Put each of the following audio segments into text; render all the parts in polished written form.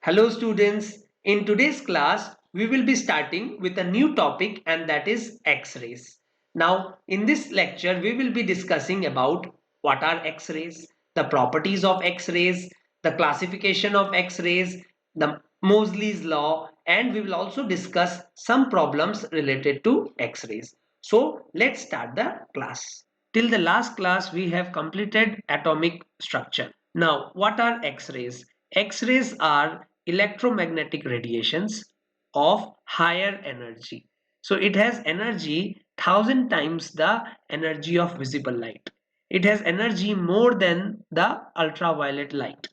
Hello students, in today's class we will be starting with a new topic, and that is X-rays. Now in this lecture we will be discussing about what are X-rays, the properties of X-rays, the classification of X-rays, the Moseley's law, and we will also discuss some problems related to X-rays. So let's start the class. Till the last class we have completed atomic structure. Now what are X-rays? X-rays are electromagnetic radiations of higher energy. So it has energy 1000 times the energy of visible light. It has energy more than the ultraviolet light.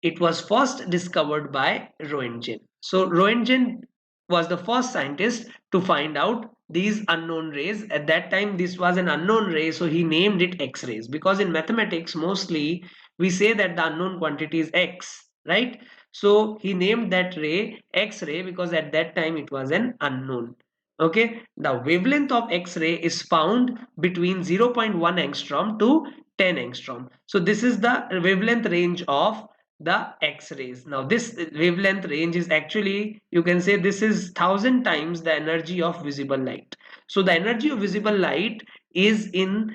It was first discovered by Roentgen. So Roentgen was the first scientist to find out these unknown rays. At that time this was an unknown ray, so he named it X-rays, because in mathematics mostly we say that the unknown quantity is X, right? So he named that ray X-ray because at that time it was an unknown. Okay, the wavelength of X-ray is found between 0.1 angstrom to 10 angstrom. So this is the wavelength range of the X-rays. Now this wavelength range is actually, you can say, this is 1000 times the energy of visible light. So the energy of visible light is in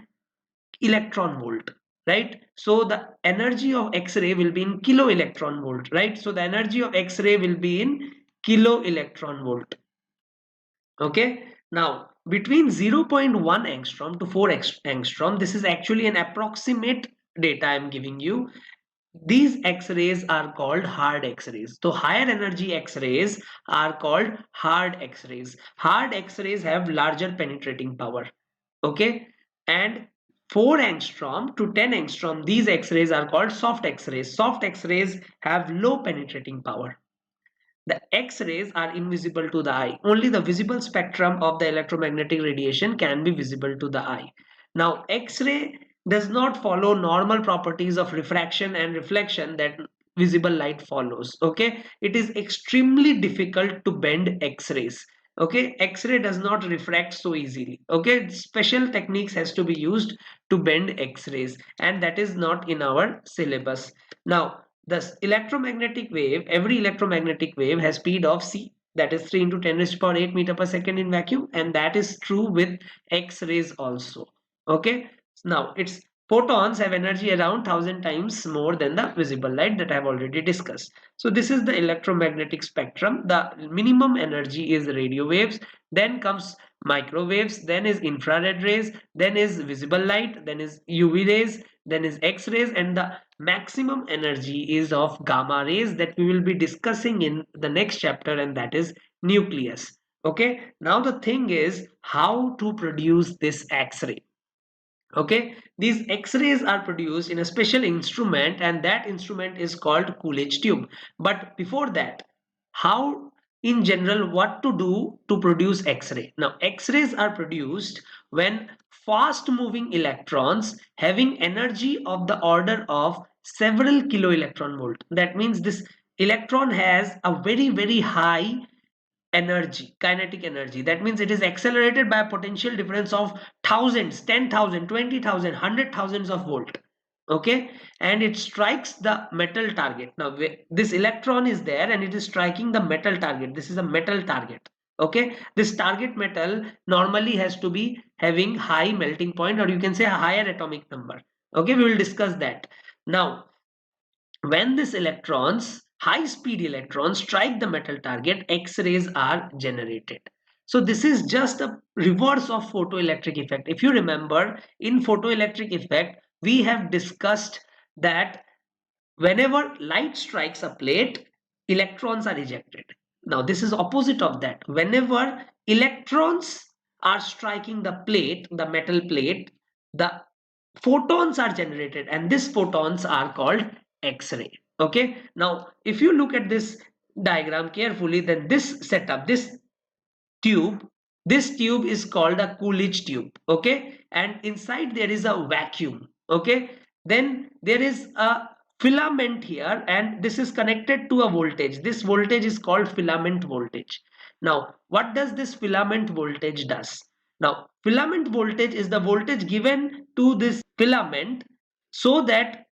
electron volt, right? So the energy of X-ray will be in kilo electron volt, right? So the energy of X-ray will be in kilo electron volt. Okay, now between 0.1 angstrom to 4 angstrom, this is actually an approximate data I'm giving you. These X-rays are called hard X-rays. So higher energy X-rays are called hard X-rays. Hard X-rays have larger penetrating power. Okay, and 4 angstrom to 10 angstrom, these X-rays are called soft X-rays. Soft X-rays have low penetrating power. The X-rays are invisible to the eye. Only the visible spectrum of the electromagnetic radiation can be visible to the eye. Now, X-ray does not follow normal properties of refraction and reflection that visible light follows. Okay, it is extremely difficult to bend X-rays. Okay, X-ray does not refract so easily. Okay, special techniques has to be used to bend X-rays, and that is not in our syllabus. Now, the electromagnetic wave, every electromagnetic wave has speed of c, that is 3 into 10 raised to power 8 meter per second in vacuum, and that is true with X-rays also. Okay, now its photons have energy around 1000 times more than the visible light that I have already discussed. So this is the electromagnetic spectrum. The minimum energy is radio waves, then comes microwaves, then is infrared rays, then is visible light, then is UV rays, then is X-rays, and the maximum energy is of gamma rays that we will be discussing in the next chapter, and that is nucleus. Okay, now the thing is how to produce this X-ray. Okay, these X-rays are produced in a special instrument, and that instrument is called Coolidge tube. But before that, how in general what to do to produce X-ray? Now X-rays are produced when fast moving electrons having energy of the order of several kilo electron volt. That means this electron has a very high energy, kinetic energy. That means it is accelerated by a potential difference of thousands, 10,000, 20,000, 100,000 of volt. Okay, and it strikes the metal target. Now this electron is there and it is striking the metal target. This is a metal target. Okay, this target metal normally has to be having high melting point, or you can say a higher atomic number. Okay, we will discuss that. Now when these electrons, high speed electrons, strike the metal target, X-rays are generated. So this is just a reverse of photoelectric effect. If you remember, in photoelectric effect we have discussed that whenever light strikes a plate, electrons are ejected. Now this is opposite of that. Whenever electrons are striking the plate, the metal plate, the photons are generated, and these photons are called X-ray. Okay, now if you look at this diagram carefully, then this setup, tube this tube is called a Coolidge tube. Okay, and inside there is a vacuum. Okay, then there is a filament here, and this is connected to a voltage. This voltage is called filament voltage. Now what does this filament voltage does? Now filament voltage is the voltage given to this filament so that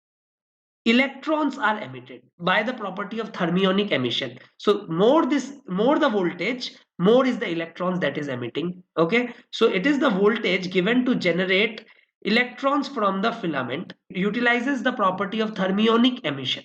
electrons are emitted by the property of thermionic emission. So more the voltage, more is the electrons that is emitting. Okay, so it is the voltage given to generate electrons from the filament, utilizes the property of thermionic emission.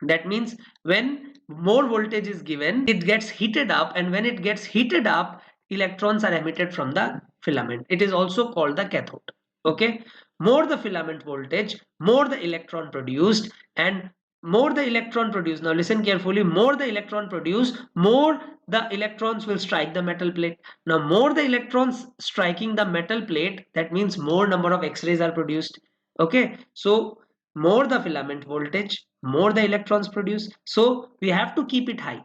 That means when more voltage is given, it gets heated up, and when it gets heated up, electrons are emitted from the filament. It is also called the cathode. Okay, more the filament voltage, more the electron produced, and more the electron produced. Now listen carefully, more the electron produced, more the electrons will strike the metal plate. Now more the electrons striking the metal plate, that means more number of X-rays are produced. Okay, so more the filament voltage, more the electrons produced. So we have to keep it high.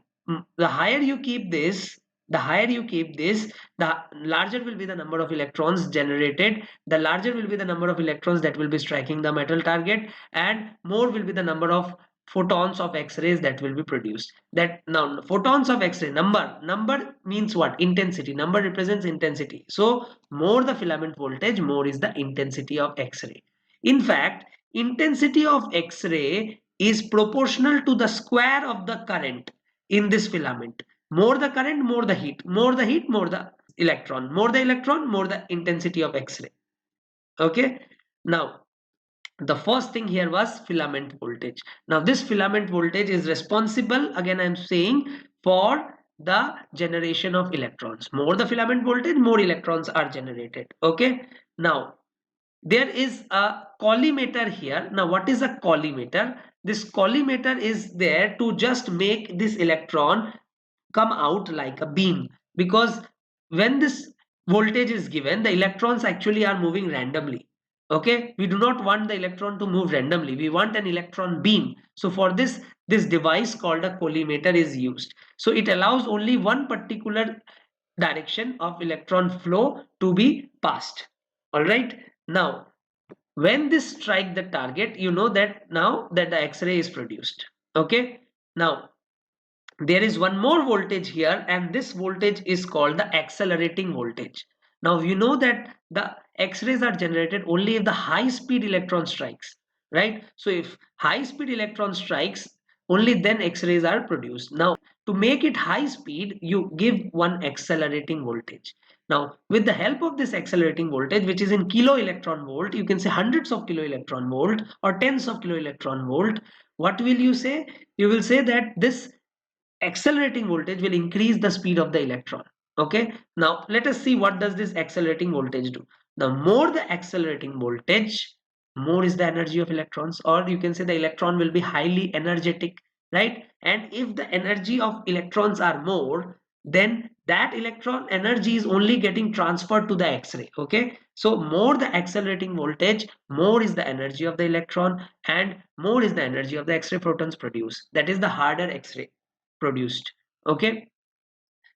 The higher you keep this, the larger will be the number of electrons generated, the larger will be the number of electrons that will be striking the metal target, and more will be the number of photons of X-rays that will be produced. That now photons of X-ray, number means what? Intensity. Number represents intensity. So more the filament voltage, more is the intensity of X-ray. In fact, intensity of X-ray is proportional to the square of the current in this filament. More the current, more the heat. More the heat, more the electron. More the electron, more the intensity of X-ray. Okay. Now, the first thing here was filament voltage. Now, this filament voltage is responsible, again I am saying, for the generation of electrons. More the filament voltage, more electrons are generated. Okay. Now, there is a collimator here. Now what is a collimator? This collimator is there to just make this electron come out like a beam, because when this voltage is given, the electrons actually are moving randomly. Okay, we do not want the electron to move randomly, we want an electron beam. So for this device called a collimator is used. So it allows only one particular direction of electron flow to be passed. All right, now when this strike the target, you know that now that the X-ray is produced. Okay, now there is one more voltage here, and this voltage is called the accelerating voltage. Now you know that the X-rays are generated only if the high speed electron strikes, right? So if high speed electron strikes, only then X-rays are produced. Now to make it high speed, you give one accelerating voltage. Now with the help of this accelerating voltage, which is in kilo electron volt, you can say hundreds of kilo electron volt or tens of kilo electron volt. What will you say? You will say that this accelerating voltage will increase the speed of the electron. Okay, now let us see what does this accelerating voltage do. The more the accelerating voltage, more is the energy of electrons, or you can say the electron will be highly energetic, right? And if the energy of electrons are more, then that electron energy is only getting transferred to the X-ray. Okay, so more the accelerating voltage, more is the energy of the electron, and more is the energy of the X-ray photons produced. That is the harder X-ray produced. Okay,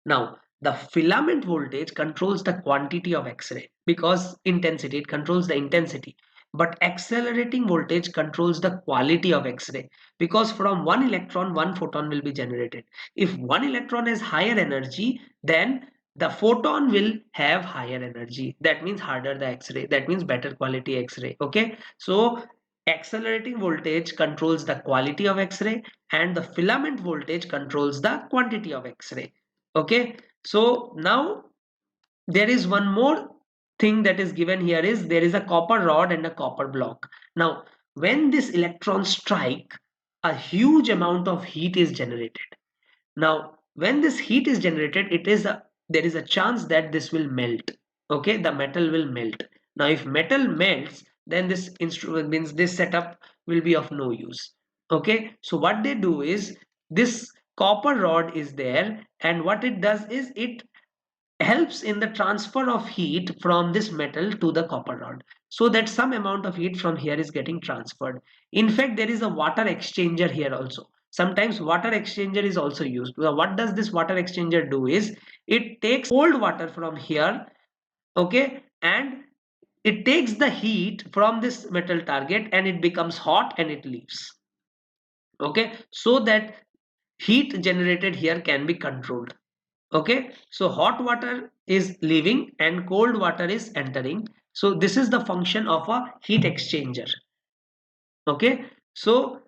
now the filament voltage controls the quantity of X-ray, because intensity, it controls the intensity. But accelerating voltage controls the quality of X-ray, because from one electron one photon will be generated. If one electron has higher energy, then the photon will have higher energy. That means harder the X-ray, that means better quality X-ray. Okay, so accelerating voltage controls the quality of X-ray, and the filament voltage controls the quantity of X-ray. Okay, so now there is one more thing that is given here, is there is a copper rod and a copper block. Now when this electrons strike, a huge amount of heat is generated. Now when this heat is generated, there is a chance that this will melt. Okay, the metal will melt. Now if metal melts, then this instrument means this setup will be of no use. Okay, so what they do is, this copper rod is there, and what it does is it helps in the transfer of heat from this metal to the copper rod, so that some amount of heat from here is getting transferred. In fact, there is a water exchanger here also. Sometimes water exchanger is also used. Now what does this water exchanger do is, it takes cold water from here, okay, and it takes the heat from this metal target, and it becomes hot and it leaves. Okay, so that heat generated here can be controlled. Okay, so hot water is leaving and cold water is entering. So this is the function of a heat exchanger. Okay, so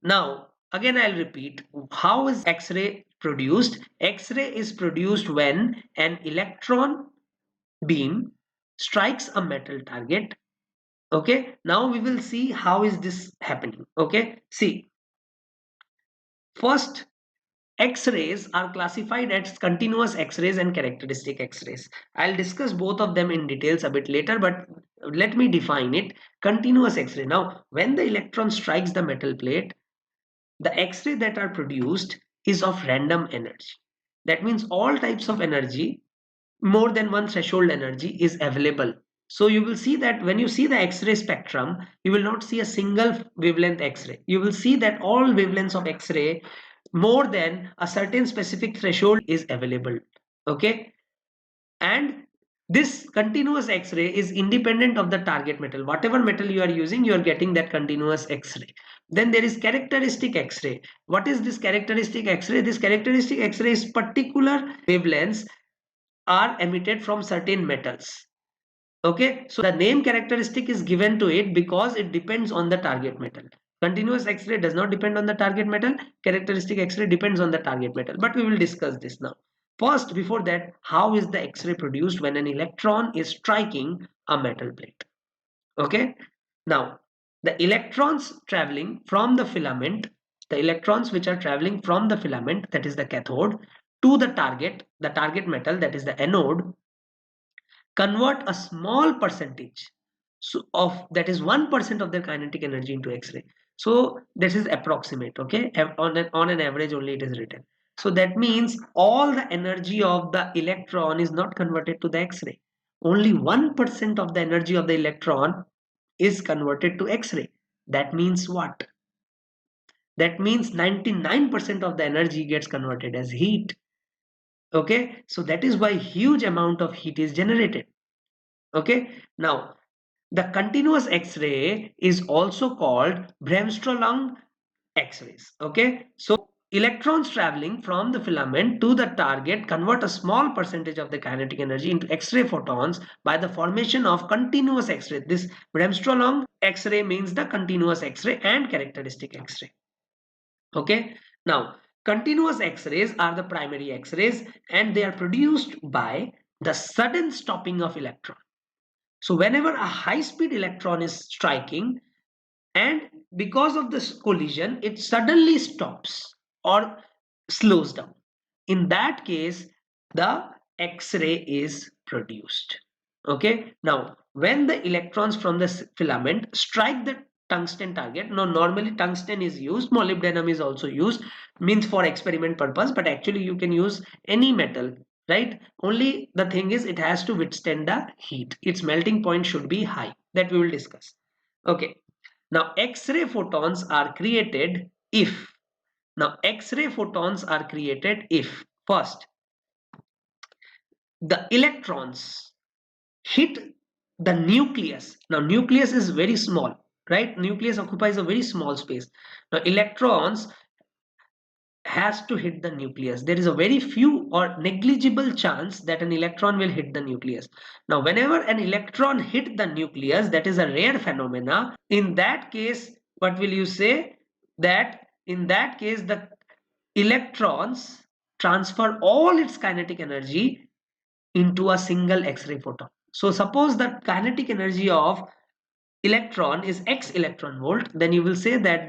now again I'll repeat, how is X-ray produced? X-ray is produced when an electron beam strikes a metal target. Okay, now we will see how is this happening. Okay, see, first, X-rays are classified as continuous X-rays and characteristic X-rays. I'll discuss both of them in details a bit later, but let me define it. Continuous X-ray. Now, when the electron strikes the metal plate, the X-ray that are produced is of random energy. That means all types of energy, more than one threshold energy is available. So you will see that when you see the X-ray spectrum, you will not see a single wavelength X-ray. You will see that all wavelengths of X-ray more than a certain specific threshold is available. Okay, and this continuous X-ray is independent of the target metal. Whatever metal you are using, you are getting that continuous X-ray. Then there is characteristic X-ray. What is this characteristic X-ray? This characteristic X-ray is particular wavelengths are emitted from certain metals. Okay, so the name characteristic is given to it because it depends on the target metal. Continuous X-ray does not depend on the target metal. Characteristic X-ray depends on the target metal, but we will discuss this now. First, before that, how is the X-ray produced when an electron is striking a metal plate? Okay, now the electrons traveling from the filament, the electrons which are traveling from the filament, that is the cathode, to the target metal, that is the anode, convert a small percentage of, that is 1% of their kinetic energy into X-ray. So this is approximate. Okay, on an average only it is written. So that means all the energy of the electron is not converted to the X-ray. Only 1% of the energy of the electron is converted to X-ray. That means what? That means 99% of the energy gets converted as heat. Okay, so that is why huge amount of heat is generated. Okay, now the continuous X-ray is also called Bremsstrahlung X-rays. Okay, so electrons traveling from the filament to the target convert a small percentage of the kinetic energy into X-ray photons by the formation of continuous X-ray. This Bremsstrahlung X-ray means the continuous X-ray and characteristic X-ray. Okay, now continuous X-rays are the primary X-rays and they are produced by the sudden stopping of electron. So whenever a high-speed electron is striking and because of this collision, it suddenly stops or slows down. In that case, the X-ray is produced. Okay. Now, when the electrons from the filament strike the tungsten target, now normally tungsten is used, molybdenum is also used, means for experiment purpose, but actually you can use any metal, right? Only the thing is it has to withstand the heat. Its melting point should be high. That we will discuss. Okay. Now X-ray photons are created if, X-ray photons are created if first the electrons hit the nucleus. Now nucleus is very small, right? Nucleus occupies a very small space. Now electrons has to hit the nucleus. There is a very few or negligible chance that an electron will hit the nucleus. Now whenever an electron hit the nucleus, that is a rare phenomena. In that case, what will you say? That in that case the electrons transfer all its kinetic energy into a single X-ray photon. So suppose the kinetic energy of electron is x electron volt, then you will say that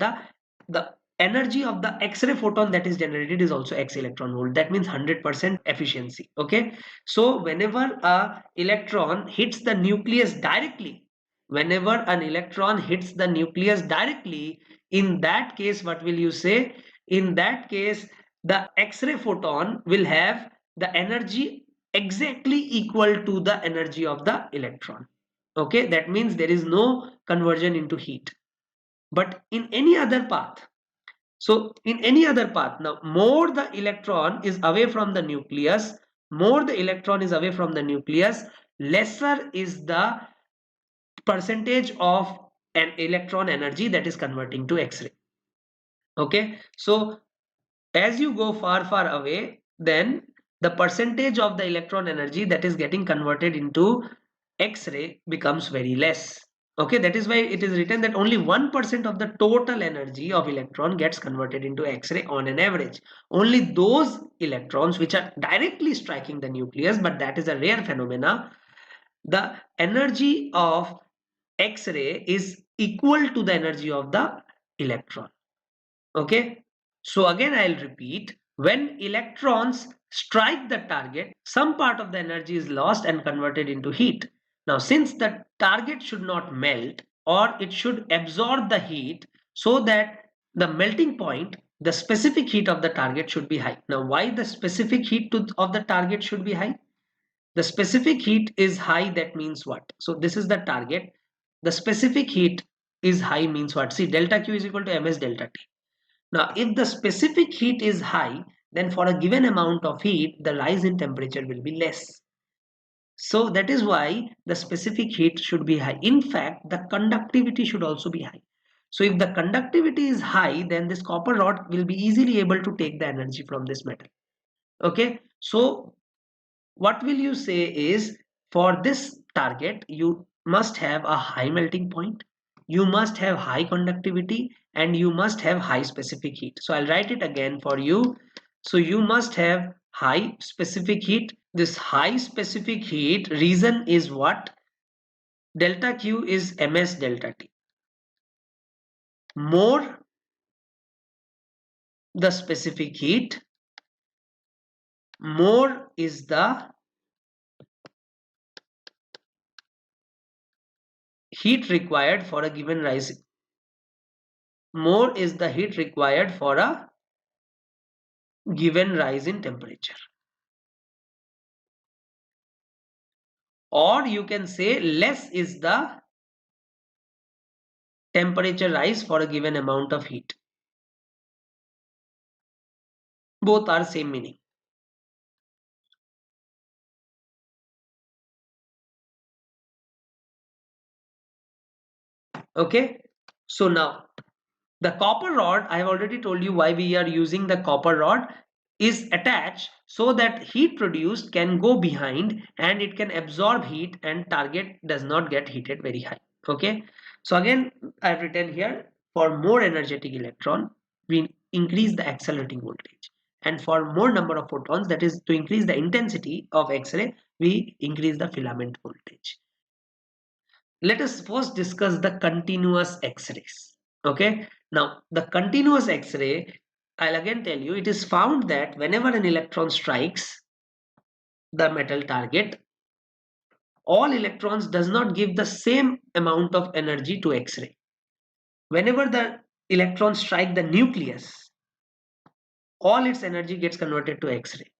the energy of the X-ray photon that is generated is also x electron volt. That means 100% efficiency. Okay, so whenever a electron hits the nucleus directly, whenever an electron hits the nucleus directly, in that case what will you say? In that case the X-ray photon will have the energy exactly equal to the energy of the electron. Okay, that means there is no conversion into heat. But in any other path, so in any other path, now more the electron is away from the nucleus, more the electron is away from the nucleus, lesser is the percentage of an electron energy that is converting to X-ray. Okay, so as you go far away, then the percentage of the electron energy that is getting converted into X-ray becomes very less. Okay, that is why it is written that only 1% of the total energy of electron gets converted into X-ray on an average. Only those electrons which are directly striking the nucleus, but that is a rare phenomena, the energy of X-ray is equal to the energy of the electron. Okay, so again I'll repeat, when electrons strike the target, some part of the energy is lost and converted into heat. Now since the target should not melt, or it should absorb the heat, so that the melting point, the specific heat of the target should be high. Now why the specific heat of the target should be high? The specific heat is high, that means what? So this is the target, the specific heat is high means what? See, delta Q is equal to ms delta T. Now, if the specific heat is high, then for a given amount of heat, the rise in temperature will be less. So that is why the specific heat should be high. In fact, the conductivity should also be high. So if the conductivity is high, then this copper rod will be easily able to take the energy from this metal. Okay, so what will you say is, for this target you must have a high melting point, you must have high conductivity, and you must have high specific heat. So I'll write it again for you. So you must have high specific heat. This high specific heat reason is what? Delta Q is ms delta T. More the specific heat, more is the heat required for a given rise. More is the heat required for a given rise in temperature. Or you can say less is the temperature rise for a given amount of heat. Both are same meaning. Okay, so now the copper rod, I have already told you why we are using the copper rod, is attached so that heat produced can go behind and it can absorb heat and target does not get heated very high. Okay, so again I have written here, for more energetic electron we increase the accelerating voltage, and for more number of photons, that is to increase the intensity of X-ray, we increase the filament voltage. Let us first discuss the continuous X-rays. Okay, now the continuous X-ray, I'll again tell you, it is found that whenever an electron strikes the metal target, all electrons does not give the same amount of energy to X-ray. Whenever the electrons strike the nucleus, all its energy gets converted to X-ray.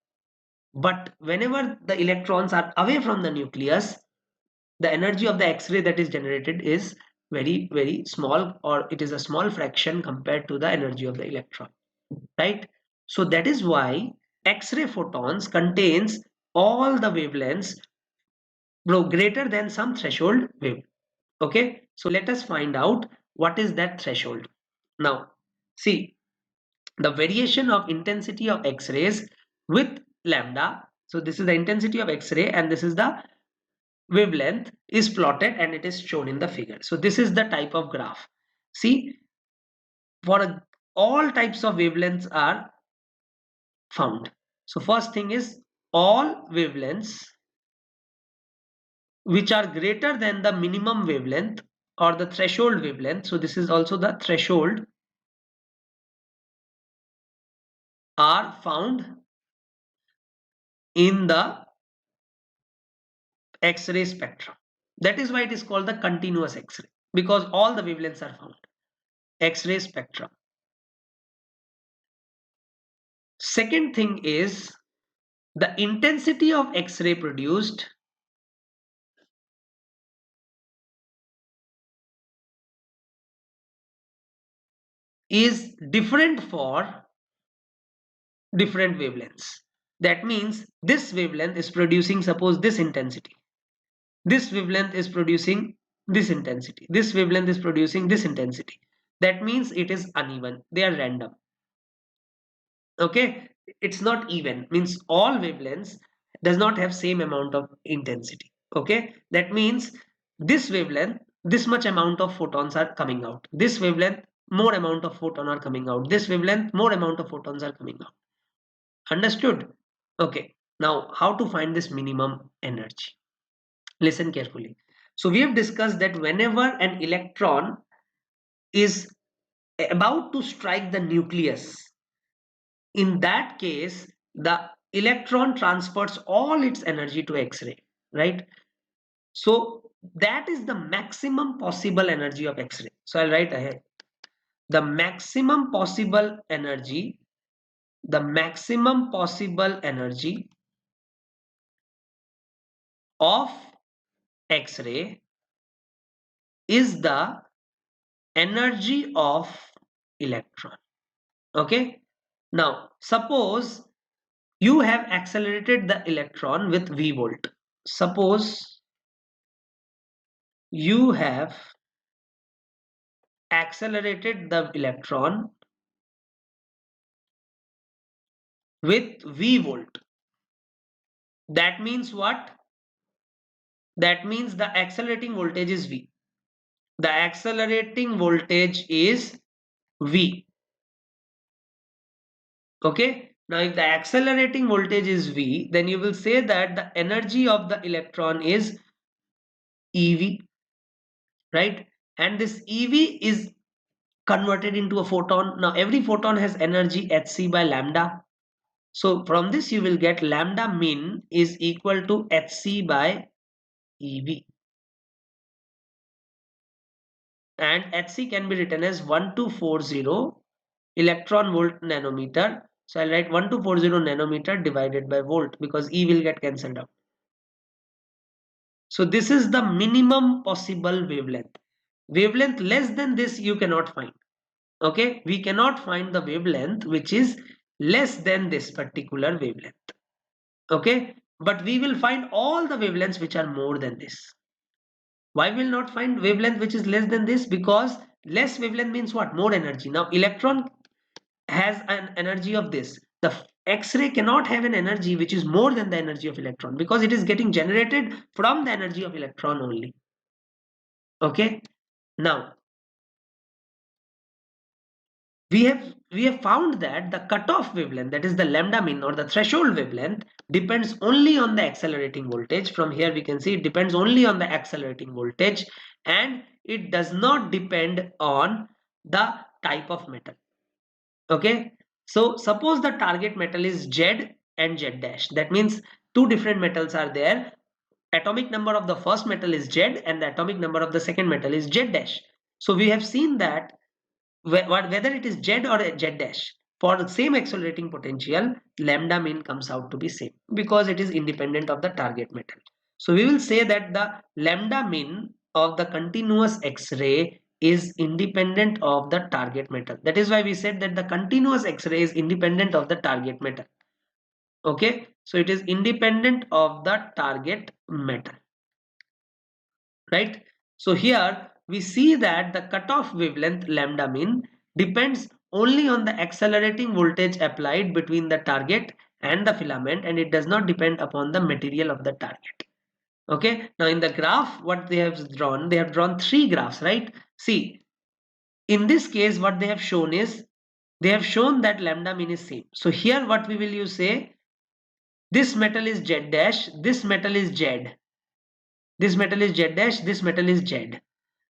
But whenever the electrons are away from the nucleus, the energy of the X-ray that is generated is very small, or it is a small fraction compared to the energy of the electron, right? So that is why X-ray photons contains all the wavelengths greater than some threshold wave. Okay, so let us find out what is that threshold. Now see, the variation of intensity of X-rays with lambda, so this is the intensity of X-ray and this is the wavelength, is plotted and it is shown in the figure. So this is the type of graph. See, for all types of wavelengths are found. So first thing is, all wavelengths which are greater than the minimum wavelength or the threshold wavelength, so this is also the threshold, are found in the X-ray spectrum. That is why it is called the continuous X-ray, because all the wavelengths are found. X-ray spectrum. Second thing is, the intensity of X-ray produced is different for different wavelengths. That means this wavelength is producing, suppose, this intensity. This wavelength is producing this intensity. This wavelength is producing this intensity. That means it is uneven. They are random. Okay. it's not even, means all wavelengths does not have same amount of intensity. Okay, that means this wavelength, this much amount of photons are coming out, this wavelength more amount of photon are coming out, this wavelength more amount of photons are coming out. Understood? Okay, now how to find this minimum energy? Listen carefully. So we have discussed that whenever an electron is about to strike the nucleus, in that case the electron transfers all its energy to X-ray, right? So that is the maximum possible energy of X-ray. So I'll write ahead the maximum possible energy, the maximum possible energy of X-ray is the energy of electron. Okay, now suppose you have accelerated the electron with V volt. Suppose you have accelerated the electron with V volt. That means what? That means the accelerating voltage is V. The accelerating voltage is V. Okay. Now if the accelerating voltage is V, then you will say that the energy of the electron is EV, right? And this EV is converted into a photon. Now every photon has energy hc by lambda. So from this you will get lambda min is equal to hc by EV. And hc can be written as 1240 electron volt nanometer. So I'll write 1240 nanometer divided by volt because E will get cancelled out. So this is the minimum possible wavelength. Wavelength less than this you cannot find. Okay, we cannot find the wavelength which is less than this particular wavelength. Okay, but we will find all the wavelengths which are more than this. Why will not find wavelength which is less than this? Because less wavelength means what? More energy. Now electron has an energy of this. The X-ray cannot have an energy which is more than the energy of electron because it is getting generated from the energy of electron only. Okay, now we have found that the cutoff wavelength, that is the lambda min or the threshold wavelength, depends only on the accelerating voltage. From here we can see it depends only on the accelerating voltage and it does not depend on the type of metal. Okay, so suppose the target metal is Z and Z dash. That means two different metals are there. Atomic number of the first metal is Z and the atomic number of the second metal is Z dash. So we have seen that whether it is Z or Z dash, for the same accelerating potential, lambda min comes out to be same because it is independent of the target metal. So we will say that the lambda min of the continuous X-ray is independent of the target metal. That is why we said that the continuous X-ray is independent of the target metal. Okay, so it is independent of the target metal, right? So here we see that the cutoff wavelength lambda min depends only on the accelerating voltage applied between the target and the filament and it does not depend upon the material of the target. Okay, now in the graph what they have drawn three graphs, right? See, in this case what they have shown is they have shown that lambda min is same. So here what we will use, say this metal is Z dash, this metal is Z, this metal is Z dash, this metal is Z,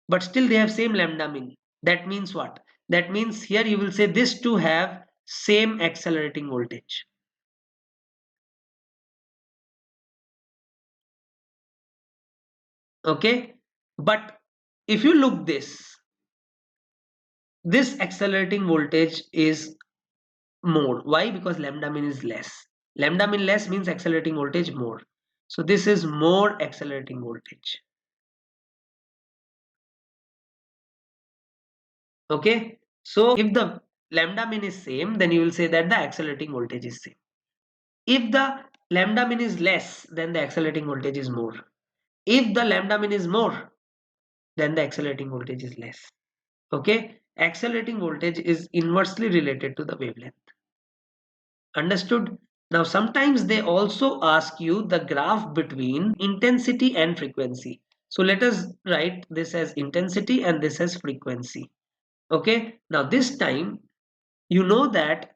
but still they have same lambda min. That means what? That means here you will say these two have same accelerating voltage. Okay, but if you look this accelerating voltage is more. Why? Because lambda min is less. Lambda min less means accelerating voltage more. So this is more accelerating voltage. Okay, so if the lambda min is same, then you will say that the accelerating voltage is same. If the lambda min is less, then the accelerating voltage is more. If the lambda min is more, then the accelerating voltage is less. Okay, accelerating voltage is inversely related to the wavelength. Understood? Now, sometimes they also ask you the graph between intensity and frequency. So let us write this as intensity and this as frequency. Okay. Now, this time you know that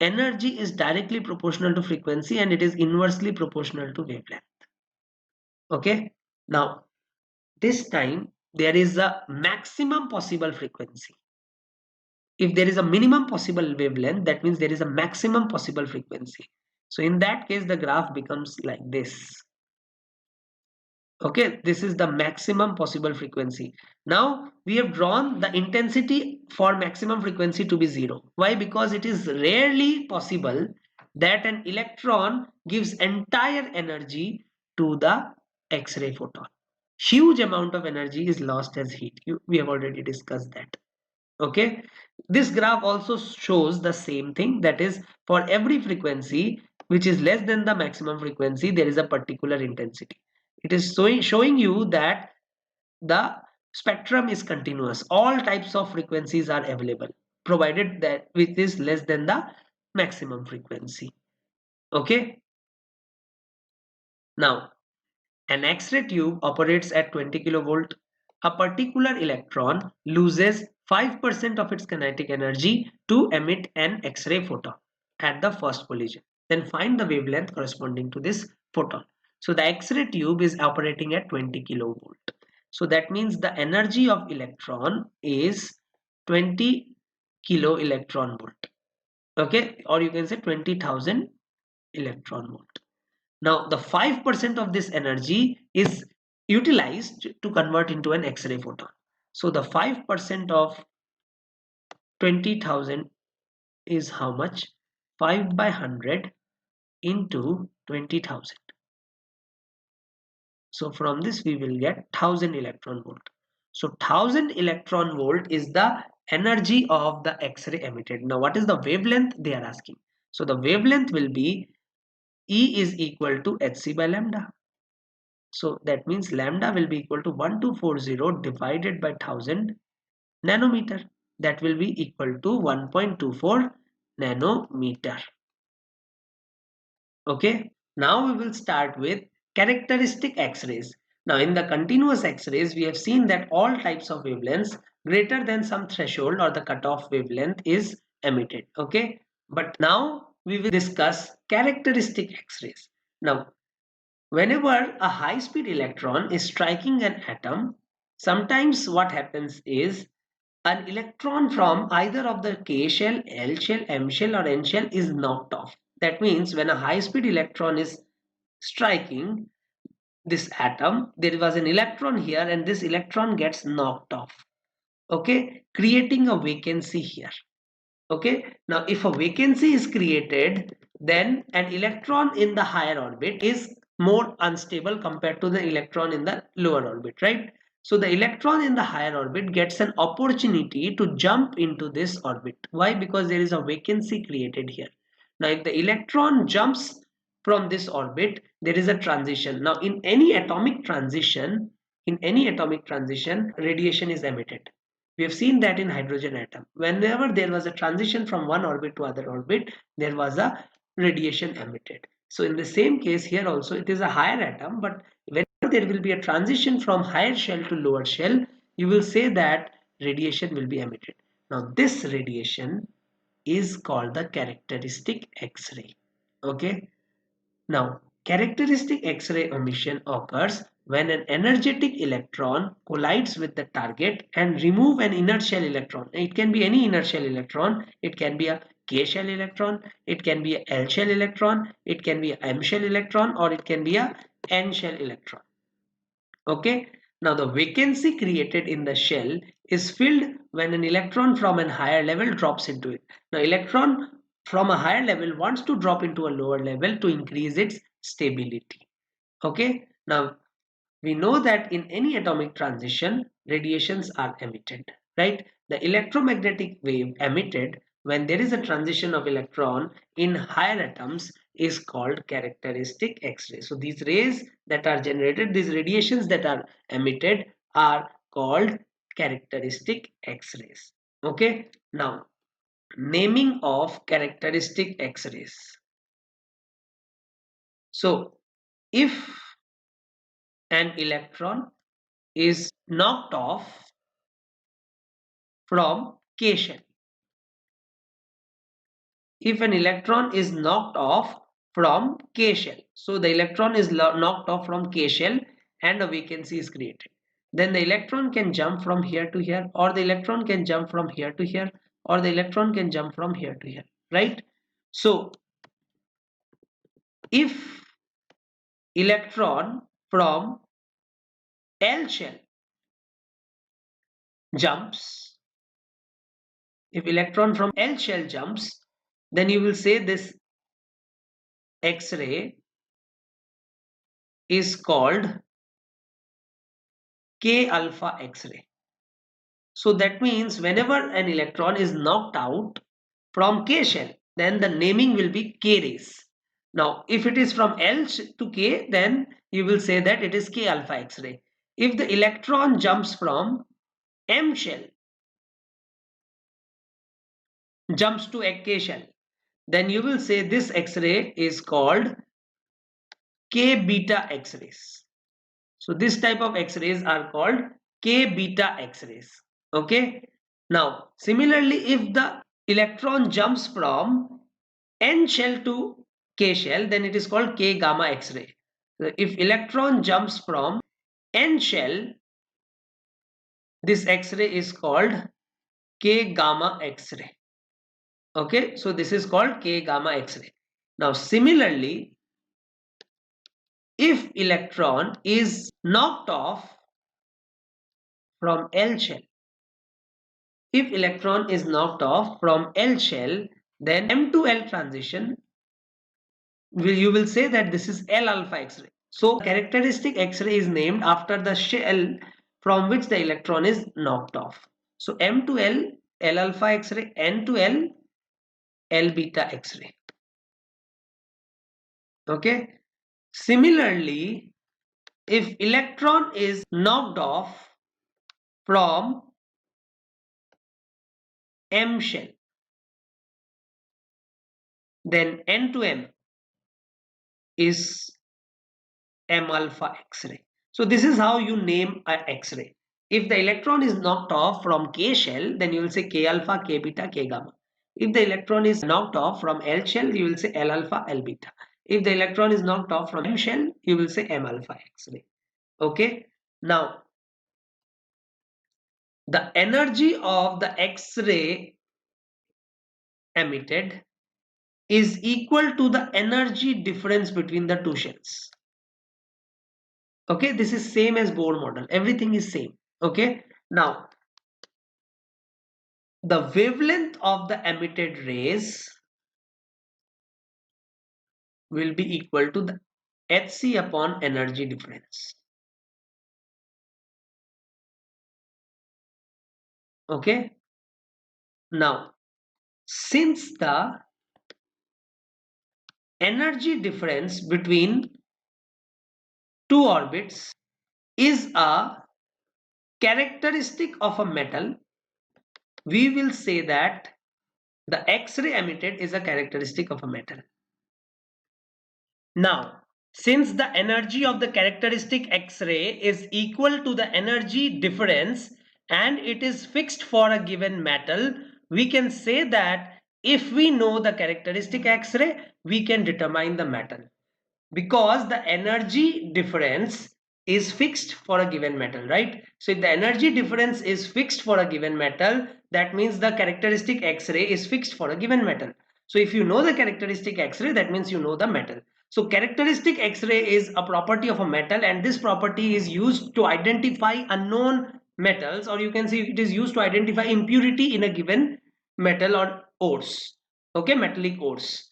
energy is directly proportional to frequency and it is inversely proportional to wavelength. Okay. Now, this time there is a maximum possible frequency. If there is a minimum possible wavelength, that means there is a maximum possible frequency. So in that case, the graph becomes like this. Okay, this is the maximum possible frequency. Now we have drawn the intensity for maximum frequency to be 0. Why? Because it is rarely possible that an electron gives entire energy to the X-ray photon. Huge amount of energy is lost as heat. We have already discussed that. Okay, this graph also shows the same thing, that is, for every frequency which is less than the maximum frequency, there is a particular intensity. It is showing you that the spectrum is continuous. All types of frequencies are available provided that which is less than the maximum frequency. Okay, now an X-ray tube operates at 20 kilovolt. A particular electron loses 5% of its kinetic energy to emit an X-ray photon at the first collision. Then find the wavelength corresponding to this photon. So the X-ray tube is operating at 20 kilovolt. So that means the energy of electron is 20 kilo electron volt. Okay, or you can say 20,000 electron volt. Now the 5% of this energy is utilized to convert into an X-ray photon. So the 5% of 20,000 is how much? 5 by 100 into 20,000. So from this we will get 1000 electron volt. So 1000 electron volt is the energy of the X-ray emitted. Now what is the wavelength they are asking? So the wavelength will be E is equal to hc by lambda. So that means lambda will be equal to 1240 divided by 1000 nanometer. That will be equal to 1.24 nanometer. Okay. Now we will start with characteristic X-rays. Now in the continuous X-rays, we have seen that all types of wavelengths greater than some threshold or the cutoff wavelength is emitted. Okay. But now we will discuss characteristic X-rays. Now whenever a high-speed electron is striking an atom, sometimes what happens is an electron from either of the K shell, L shell, M shell or N shell is knocked off. That means when a high-speed electron is striking this atom, there was an electron here and this electron gets knocked off. Okay, creating a vacancy here. Okay, now if a vacancy is created, then an electron in the higher orbit is more unstable compared to the electron in the lower orbit, right? So the electron in the higher orbit gets an opportunity to jump into this orbit. Why? Because there is a vacancy created here. Now if the electron jumps from this orbit, there is a transition. Now in any atomic transition, radiation is emitted. We have seen that in hydrogen atom. Whenever there was a transition from one orbit to other orbit, there was a radiation emitted. So in the same case here also it is a higher atom, but whenever there will be a transition from higher shell to lower shell, you will say that radiation will be emitted. Now this radiation is called the characteristic X-ray. Okay. Now, characteristic X-ray emission occurs when an energetic electron collides with the target and remove an inner shell electron. It can be any inner shell electron. It can be a K shell electron. It can be a L shell electron. It can be a M shell electron, or it can be a N shell electron. Okay. Now the vacancy created in the shell is filled when an electron from a higher level drops into it. Now electron from a higher level wants to drop into a lower level to increase its stability. Okay. Now we know that in any atomic transition, radiations are emitted, right? The electromagnetic wave emitted when there is a transition of electron in higher atoms is called characteristic X-ray. So these rays that are generated, these radiations that are emitted are called characteristic X-rays. Okay. Now naming of characteristic X-rays. So if an electron is knocked off from K shell, if an electron is knocked off from K shell, so the electron is knocked off from K shell and a vacancy is created, then the electron can jump from here to here, or the electron can jump from here to here, or the electron can jump from here to here, right? So if electron from L shell jumps, if electron from L shell jumps, then you will say this X-ray is called K alpha X-ray. So that means whenever an electron is knocked out from K shell, then the naming will be K rays. Now, if it is from L to K, then you will say that it is K alpha X-ray. If the electron jumps from M shell, jumps to a K shell, then you will say this X-ray is called K beta X-rays. So this type of X-rays are called K beta X-rays. Okay. Now, similarly, if the electron jumps from N shell to K shell, then it is called K gamma X-ray. So if electron jumps from N shell, this X-ray is called K gamma X-ray. Okay, so this is called K gamma X-ray. Now, similarly, if electron is knocked off from L shell, if electron is knocked off from L shell, then M to L transition, you will say that this is L alpha X-ray. So characteristic X-ray is named after the shell from which the electron is knocked off. So M to L, L alpha X-ray, N to L, L beta X-ray. Okay. Similarly, if electron is knocked off from M shell, then N to M is M alpha X-ray. So this is how you name a X-ray. If the electron is knocked off from K shell, then you will say K alpha, K beta, K gamma. If the electron is knocked off from L shell, you will say L alpha, L beta. If the electron is knocked off from M shell, you will say M alpha X-ray. Okay. Now, the energy of the X-ray emitted is equal to the energy difference between the two shells. Okay, this is same as Bohr model. Everything is same. Okay. Now, the wavelength of the emitted rays will be equal to the Hc upon energy difference. Okay. Now, since the energy difference between two orbits is a characteristic of a metal, we will say that the X-ray emitted is a characteristic of a metal. Now, since the energy of the characteristic X-ray is equal to the energy difference and it is fixed for a given metal, we can say that if we know the characteristic X-ray, we can determine the metal, because the energy difference is fixed for a given metal, right? So if the energy difference is fixed for a given metal, that means the characteristic X-ray is fixed for a given metal. So if you know the characteristic X-ray, that means you know the metal. So characteristic X-ray is a property of a metal, and this property is used to identify unknown metals, or you can see it is used to identify impurity in a given metal or ores. Okay, metallic ores.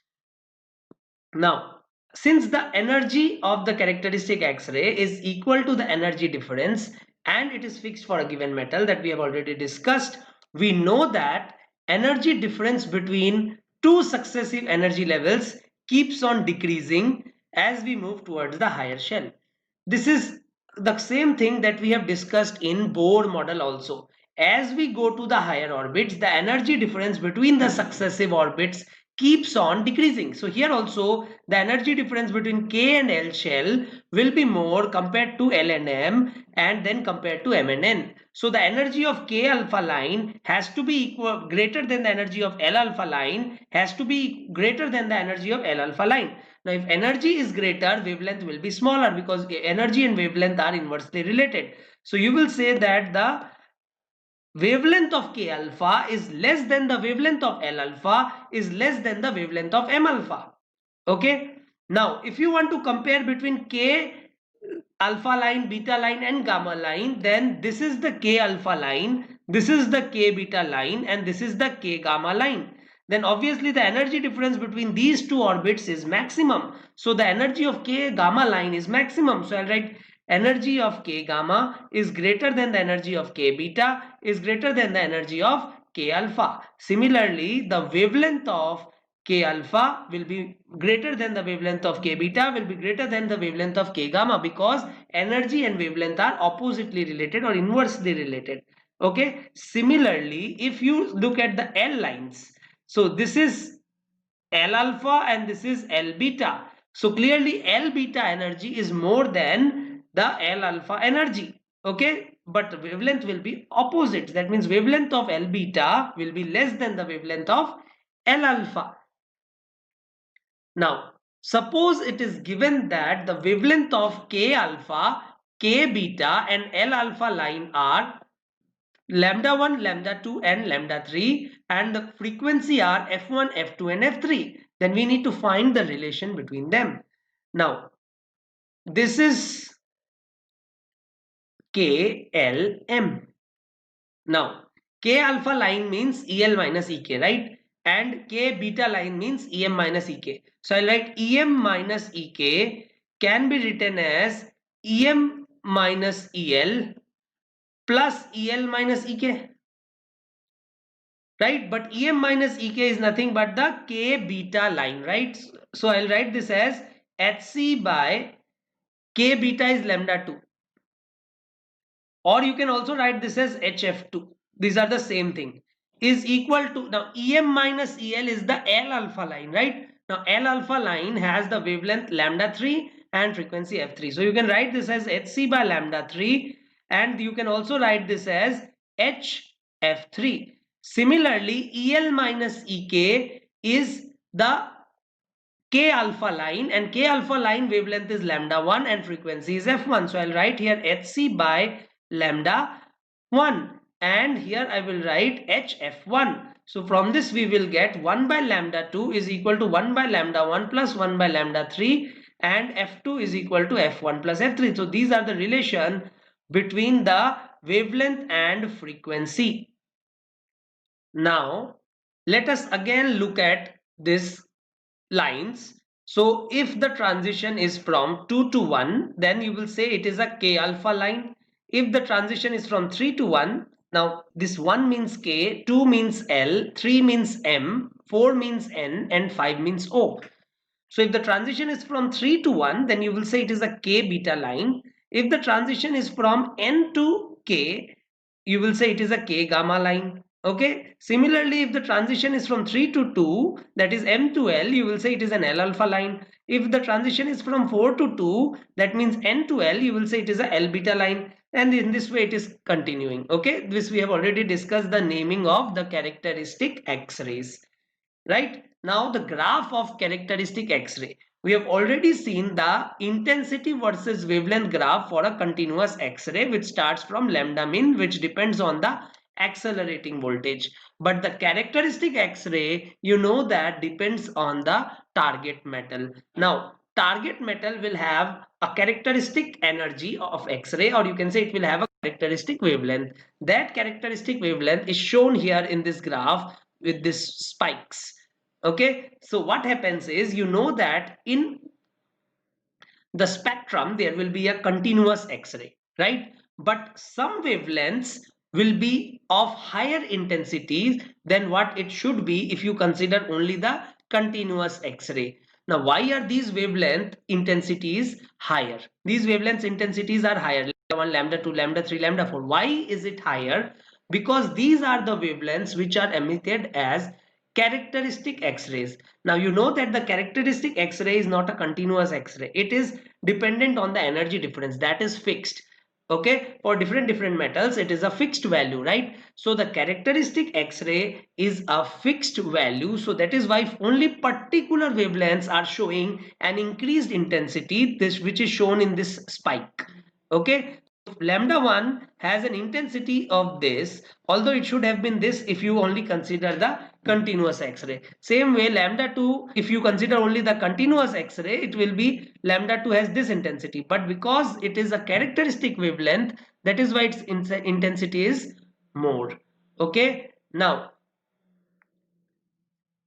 Now, since the energy of the characteristic X-ray is equal to the energy difference and it is fixed for a given metal that we have already discussed, we know that energy difference between two successive energy levels keeps on decreasing as we move towards the higher shell. This is the same thing that we have discussed in Bohr model also. as we go to the higher orbits, the energy difference between the successive orbits keeps on decreasing. So here also the energy difference between K and L shell will be more compared to L and M, and then compared to M and N. So the energy of K alpha line has to be greater than the energy of L alpha line, has to be greater than the energy of L alpha line. Now if energy is greater, wavelength will be smaller, because energy and wavelength are inversely related. So you will say that the wavelength of K alpha is less than the wavelength of L alpha is less than the wavelength of M alpha. Okay. Now if you want to compare between K alpha line, beta line and gamma line, then this is the K alpha line, this is the K beta line, and this is the K gamma line. Then obviously the energy difference between these two orbits is maximum. So the energy of K gamma line is maximum. So I'll write energy of K gamma is greater than the energy of K beta is greater than the energy of K alpha. Similarly, the wavelength of K alpha will be greater than the wavelength of K beta will be greater than the wavelength of K gamma, because energy and wavelength are oppositely related or inversely related. Okay. Similarly, if you look at the L lines, so this is L alpha and this is L beta. So clearly L beta energy is more than the L alpha energy. Okay. But wavelength will be opposite. That means wavelength of L beta will be less than the wavelength of L alpha. Now, suppose it is given that the wavelength of K alpha, K beta and L alpha line are lambda 1, lambda 2 and lambda 3, and the frequency are F1, F2 and F3. Then we need to find the relation between them. Now, this is KLM. Now, K alpha line means EL minus EK, right? And K beta line means EM minus EK. So I'll write EM minus EK can be written as EM minus EL plus EL minus EK. Right? But EM minus EK is nothing but the K beta line, right? So I'll write this as HC by K beta is lambda 2. Or you can also write this as HF2. These are the same thing. Is equal to, now EM minus EL is the L alpha line, right? Now L alpha line has the wavelength lambda 3 and frequency F3. So you can write this as HC by lambda 3, and you can also write this as HF3. Similarly, EL minus EK is the K alpha line, and K alpha line wavelength is lambda 1 and frequency is F1. So I'll write here HC by lambda 1, and here I will write HF1. So from this we will get 1 by lambda 2 is equal to 1 by lambda 1 plus 1 by lambda 3, and F2 is equal to F1 plus F3. So these are the relation between the wavelength and frequency. Now let us again look at this lines. So if the transition is from 2 to 1, then you will say it is a K alpha line. If the transition is from 3 to 1, now this 1 means K, 2 means L, 3 means M, 4 means N and 5 means O. So if the transition is from 3 to 1, then you will say it is a K beta line. If the transition is from N to K, you will say it is a K gamma line. Okay. Similarly, if the transition is from 3 to 2, that is M to L, you will say it is an L alpha line. If the transition is from 4 to 2, that means N to L, you will say it is a L beta line. And in this way it is continuing. Okay. This we have already discussed the naming of the characteristic X-rays. Right. Now the graph of characteristic X-ray. We have already seen the intensity versus wavelength graph for a continuous X-ray, which starts from lambda min, which depends on the accelerating voltage. But the characteristic X-ray, you know, that depends on the target metal. Now target metal will have a characteristic energy of X-ray, or you can say it will have a characteristic wavelength. That characteristic wavelength is shown here in this graph with these spikes. Okay, so what happens is, you know that in the spectrum there will be a continuous X-ray, right? But some wavelengths will be of higher intensities than what it should be if you consider only the continuous X-ray. Now why are these wavelength intensities higher? These wavelength intensities are higher, lambda 1, lambda 2, lambda 3, lambda 4. Why is it higher? because these are the wavelengths which are emitted as characteristic X-rays. Now you know that the characteristic X-ray is not a continuous X-ray. It is dependent on the energy difference, that is fixed. Okay, for different metals it is a fixed value, right? So the characteristic X-ray is a fixed value, so that is why only particular wavelengths are showing an increased intensity, this which is shown in this spike. Okay, lambda 1 has an intensity of this, although it should have been this if you only consider the continuous X-ray. Same way lambda 2, if you consider only the continuous X-ray, it will be lambda 2 has this intensity, but because it is a characteristic wavelength, that is why its intensity is more. Okay, now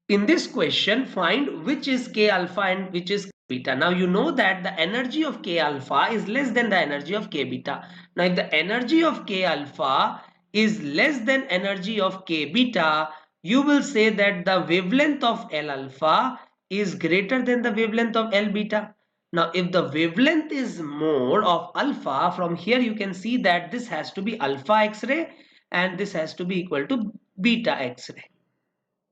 in this question, find which is K alpha and which is beta. Now you know that the energy of K alpha is less than the energy of K beta. Now if the energy of K alpha is less than energy of K beta, you will say that the wavelength of L alpha is greater than the wavelength of L beta. Now if the wavelength is more of alpha, from here you can see that this has to be alpha X-ray and this has to be equal to beta X-ray.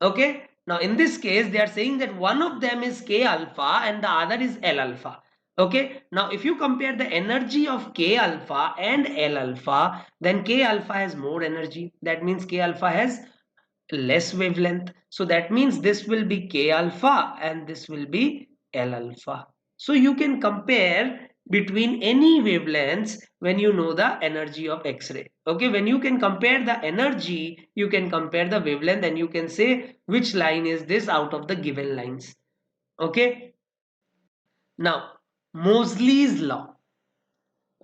Okay, now in this case they are saying that one of them is K alpha and the other is L alpha. Okay, now if you compare the energy of K alpha and L alpha, then K alpha has more energy. That means K alpha has less wavelength. So that means this will be K alpha and this will be L alpha. So you can compare between any wavelengths when you know the energy of X-ray. Okay, when you can compare the energy, you can compare the wavelength and you can say which line is this out of the given lines. Okay, now Moseley's law.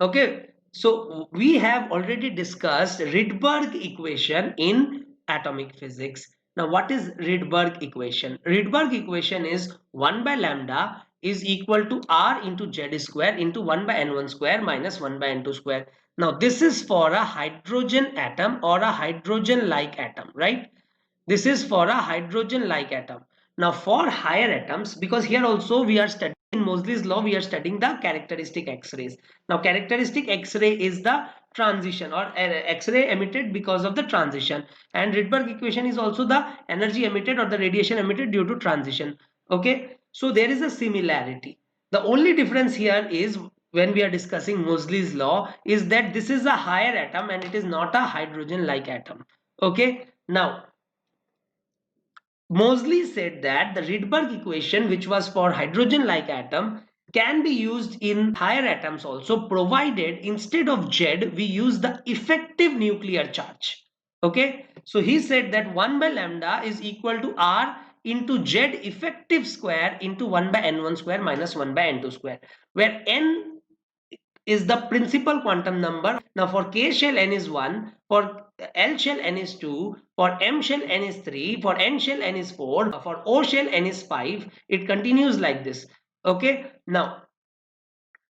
Okay, so we have already discussed Rydberg equation in atomic physics. Now what is Rydberg equation? Rydberg equation is 1 by lambda is equal to r into z square into 1 by n1 square minus 1 by n2 square. Now this is for a hydrogen atom or a hydrogen like atom, right? This is for a hydrogen like atom. Now for higher atoms, because here also we are studying in Moseley's law, we are studying the characteristic X-rays. Now characteristic X-ray is the transition or X-ray emitted because of the transition, and Rydberg equation is also the energy emitted or the radiation emitted due to transition. Okay, so there is a similarity. The only difference here is when we are discussing Moseley's law is that this is a higher atom and it is not a hydrogen like atom. Okay, now Moseley said that the Rydberg equation, which was for hydrogen-like atom, can be used in higher atoms also, provided instead of Z, we use the effective nuclear charge. Okay, so he said that 1 by lambda is equal to R into Z effective square into 1 by n1 square minus 1 by n2 square, where n is the principal quantum number. Now for K shell n is 1, for L shell n is 2, for M shell n is 3, for N shell n is 4, for O shell n is 5. It continues like this. Okay, now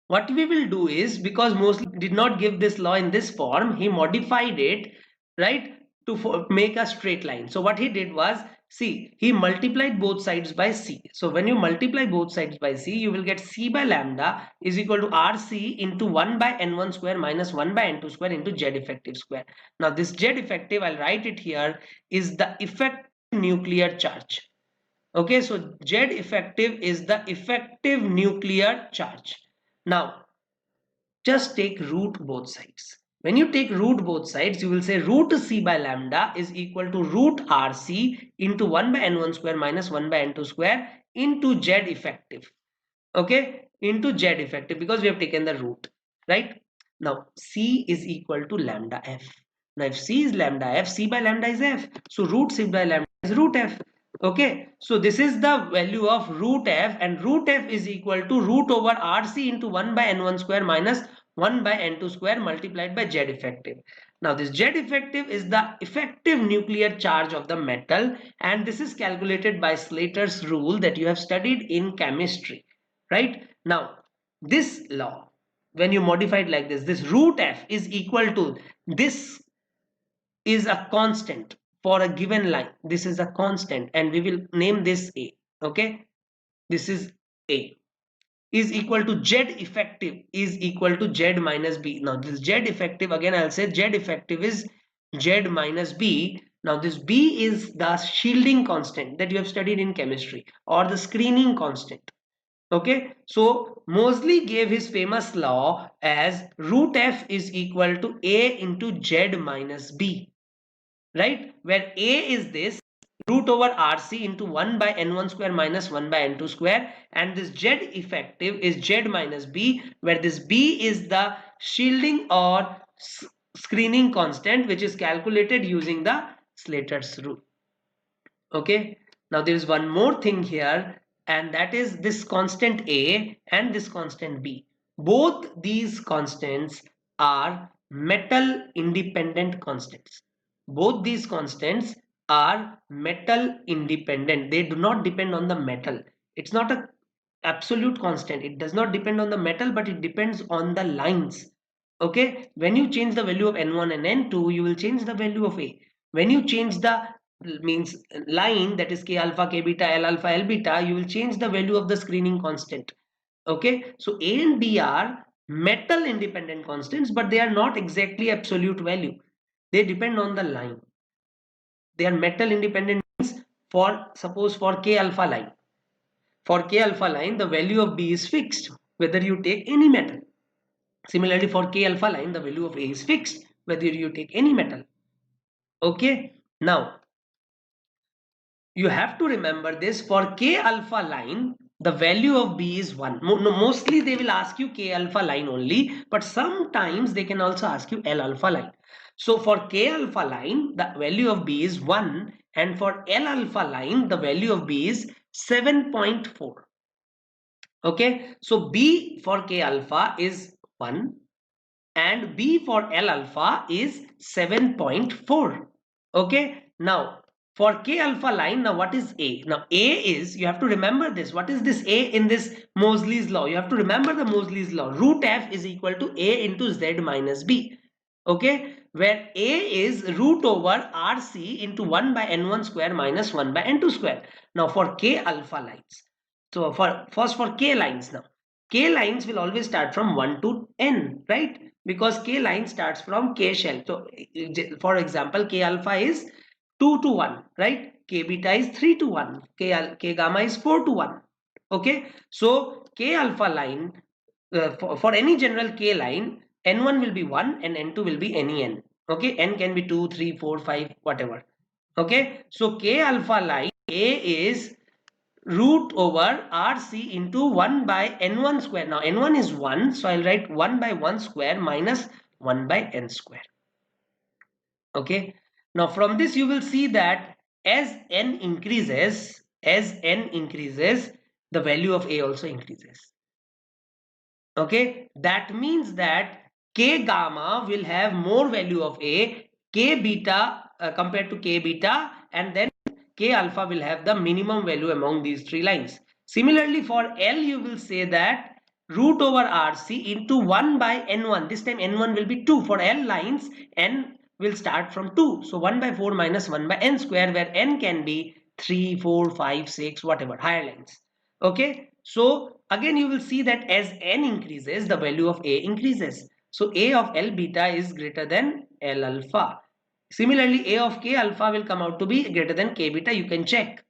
what we will do is, because Moseley did not give this law in this form, he modified it, right, to make a straight line. So what he did was, see, he multiplied both sides by C. So when you multiply both sides by C, you will get C by lambda is equal to RC into 1 by N1 square minus 1 by N2 square into Z effective square. Now this Z effective, I'll write it here, is the effective nuclear charge. Okay, so Z effective is the effective nuclear charge. Now, just take root both sides. When you take root both sides, you will say root C by lambda is equal to root RC into 1 by N1 square minus 1 by N2 square into Z effective. Okay, into Z effective because we have taken the root, right? Now, C is equal to lambda F. Now, if C is lambda F, C by lambda is F. So, root C by lambda is root F. Okay, so this is the value of root F, and root F is equal to root over RC into 1 by N1 square minus 1 by N2 square multiplied by Z effective. Now this Z effective is the effective nuclear charge of the metal, and this is calculated by Slater's rule that you have studied in chemistry, right? Now this law, when you modify it like this root F is equal to, this is a constant for a given line. This is a constant and we will name this A. Okay, this is A, is equal to Z effective is equal to Z minus B. Now this Z effective, again I'll say Z effective is Z minus B. Now this B is the shielding constant that you have studied in chemistry, or the screening constant. Okay, so Moseley gave his famous law as root F is equal to A into Z minus B, right? Where A is this root over RC into 1 by N1 square minus 1 by N2 square, and this Z effective is Z minus B, where this B is the shielding or screening constant, which is calculated using the Slater's rule. Okay, now there is one more thing here, and that is this constant A and this constant B. Both these constants are metal independent constants. Both these constants are metal independent. They do not depend on the metal. It's not a absolute constant. It does not depend on the metal, but it depends on the lines. Okay, when you change the value of N1 and N2, you will change the value of A. When you change the means line, that is K alpha, K beta, L alpha, L beta, you will change the value of the screening constant. Okay, so A and B are metal independent constants, but they are not exactly absolute value. They depend on the line. They are metal independent means, for suppose for K alpha line. For K alpha line, the value of B is fixed whether you take any metal. Similarly, for K alpha line, the value of A is fixed whether you take any metal. Okay, now you have to remember this. For K alpha line, the value of B is 1. Mostly they will ask you K alpha line only, but sometimes they can also ask you L alpha line. So for K alpha line, the value of B is 1, and for L alpha line, the value of B is 7.4. Okay, so B for K alpha is 1 and B for L alpha is 7.4. Okay, now for K alpha line, now what is A? Now A is, you have to remember this. What is this A in this Moseley's law? You have to remember the Moseley's law. Root F is equal to A into Z minus B. Okay, where A is root over RC into 1 by N1 square minus 1 by N2 square. Now for K alpha lines. So first for K lines now. K lines will always start from 1 to N, right? Because K line starts from K shell. So for example, K alpha is 2 to 1, right? K beta is 3 to 1. K gamma is 4 to 1. Okay. So K alpha line, for any general K line, N1 will be 1 and N2 will be any N. Okay. N can be 2, 3, 4, 5, whatever. Okay. So K alpha line, A is root over RC into 1 by N1 square. Now N1 is 1, so I'll write 1 by 1 square minus 1 by N square. Okay, now from this you will see that as N increases, the value of A also increases. Okay, that means that K gamma will have more value of A, K beta compared to K beta, and then K alpha will have the minimum value among these three lines. Similarly, for L, you will say that root over RC into 1 by N1. This time N1 will be 2. For L lines, N will start from 2. So 1 by 4 minus 1 by N square, where N can be 3, 4, 5, 6, whatever, higher lines. Okay, so again you will see that as N increases, the value of A increases. So A of L beta is greater than L alpha. Similarly, A of K alpha will come out to be greater than K beta. You can check.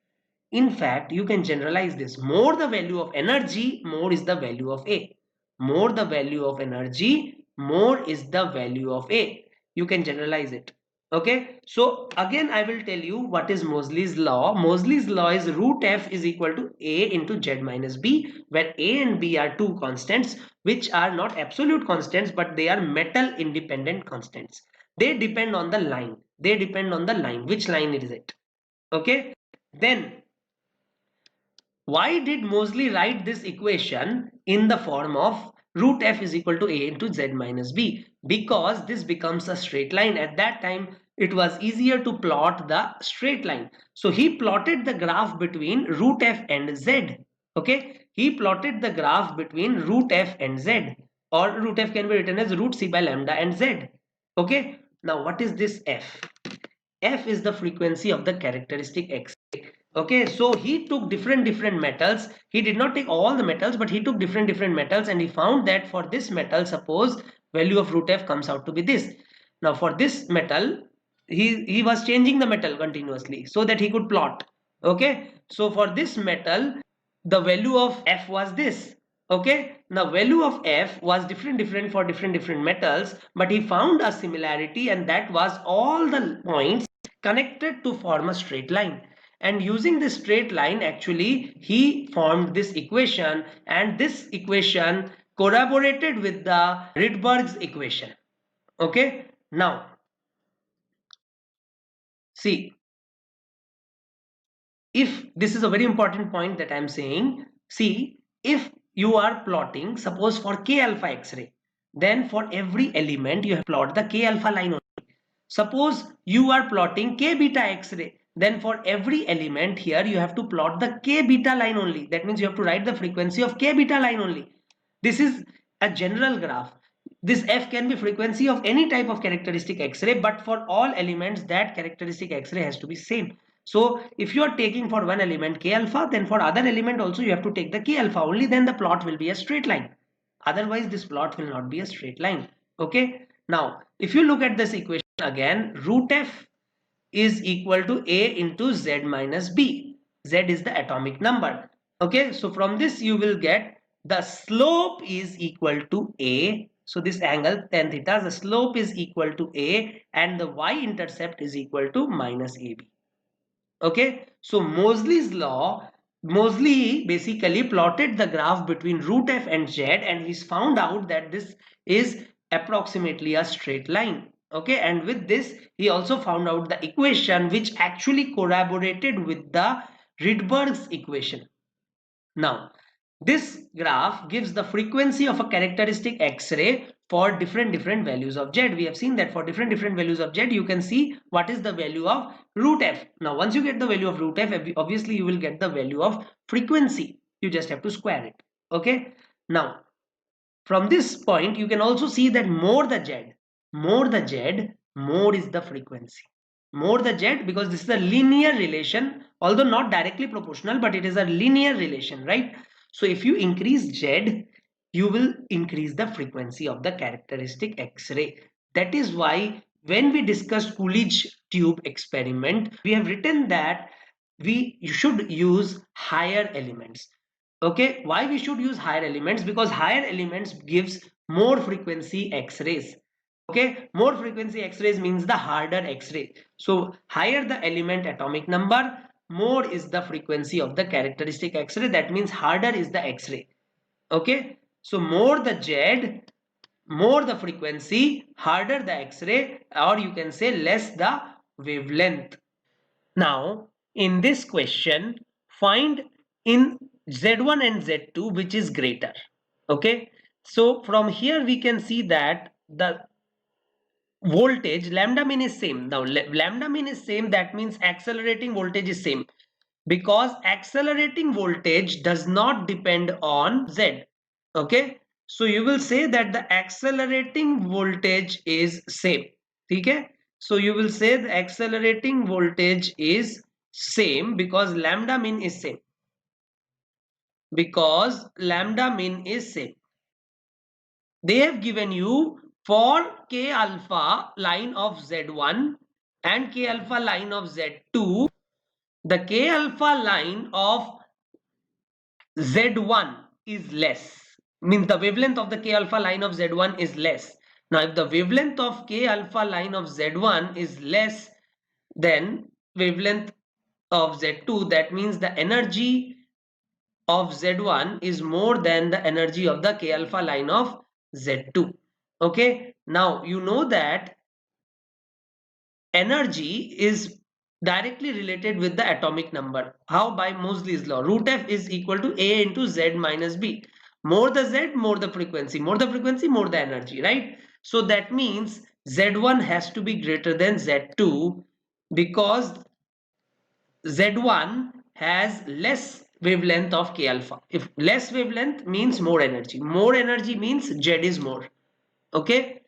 In fact, you can generalize this. More the value of energy, more is the value of A. More the value of energy, more is the value of A. You can generalize it. Okay. So again, I will tell you what is Moseley's law. Moseley's law is root F is equal to A into Z minus B, where A and B are two constants, which are not absolute constants, but they are metal independent constants. They depend on the line. They depend on the line. Which line is it? Okay. Then why did Moseley write this equation in the form of root F is equal to A into Z minus B? Because this becomes a straight line. At that time, it was easier to plot the straight line. So he plotted the graph between root F and Z. Okay. He plotted the graph between root F and Z, or root F can be written as root C by lambda and Z. Okay. Now what is this F? F is the frequency of the characteristic X-ray. Okay, so he took different metals. He did not take all the metals, but he took different metals, and he found that for this metal, suppose value of root F comes out to be this. Now for this metal, he was changing the metal continuously so that he could plot. Okay, so for this metal the value of F was this. Okay, the value of F was different for different metals, but he found a similarity, and that was all the points connected to form a straight line. And using this straight line, actually he formed this equation, and this equation corroborated with the Rydberg's equation. Okay, now see, if this is a very important point that I'm saying, see, if you are plotting, suppose for K alpha X-ray, then for every element you have plot the K alpha line only. Suppose you are plotting K beta X-ray, then for every element here you have to plot the K beta line only. That means you have to write the frequency of K beta line only. This is a general graph. This F can be frequency of any type of characteristic X-ray, but for all elements that characteristic X-ray has to be same. So if you are taking for one element K alpha, then for other element also you have to take the K alpha only, then the plot will be a straight line. Otherwise this plot will not be a straight line. Okay. Now if you look at this equation again, root F is equal to A into Z minus B. Z is the atomic number. Okay. So from this you will get the slope is equal to A. So this angle tan theta, the slope is equal to A, and the y-intercept is equal to minus AB. Okay, so Moseley's law, Moseley basically plotted the graph between root F and Z, and he's found out that this is approximately a straight line. Okay, and with this he also found out the equation which actually corroborated with the Rydberg's equation. Now this graph gives the frequency of a characteristic X-ray for different values of Z. We have seen that for different values of Z, you can see what is the value of root F. Now, once you get the value of root F, obviously you will get the value of frequency. You just have to square it. Okay. Now, from this point, you can also see that more the Z, more is the frequency. More the Z, because this is a linear relation, although not directly proportional, but it is a linear relation, right? So if you increase Z, you will increase the frequency of the characteristic X-ray. That is why when we discussed Coolidge tube experiment, we have written that we should use higher elements. Okay, why we should use higher elements? Because higher elements gives more frequency X-rays. Okay, more frequency X-rays means the harder X-ray. So higher the element atomic number, more is the frequency of the characteristic X-ray. That means harder is the X-ray. Okay, so more the Z, more the frequency, harder the X-ray, or you can say less the wavelength. Now, in this question, find in Z1 and Z2 which is greater. Okay, so from here we can see that the voltage lambda min is same. Now lambda min is same, that means accelerating voltage is same, because accelerating voltage does not depend on Z. Okay, so you will say that the accelerating voltage is same. Okay, so you will say the accelerating voltage is same because lambda min is same, because lambda min is same. They have given you for K alpha line of Z1 and K alpha line of Z2, the K alpha line of Z1 is less, means the wavelength of the K alpha line of Z1 is less. Now if the wavelength of K alpha line of Z1 is less than wavelength of Z2, that means the energy of Z1 is more than the energy of the K alpha line of Z2. Okay, now you know that energy is directly related with the atomic number. How? By Moseley's law. Root F is equal to A into Z minus B. More the Z, more the frequency. More the frequency, more the energy, right? So that means Z1 has to be greater than Z2 because Z1 has less wavelength of K alpha. If less wavelength means more energy. More energy means Z is more. Okay.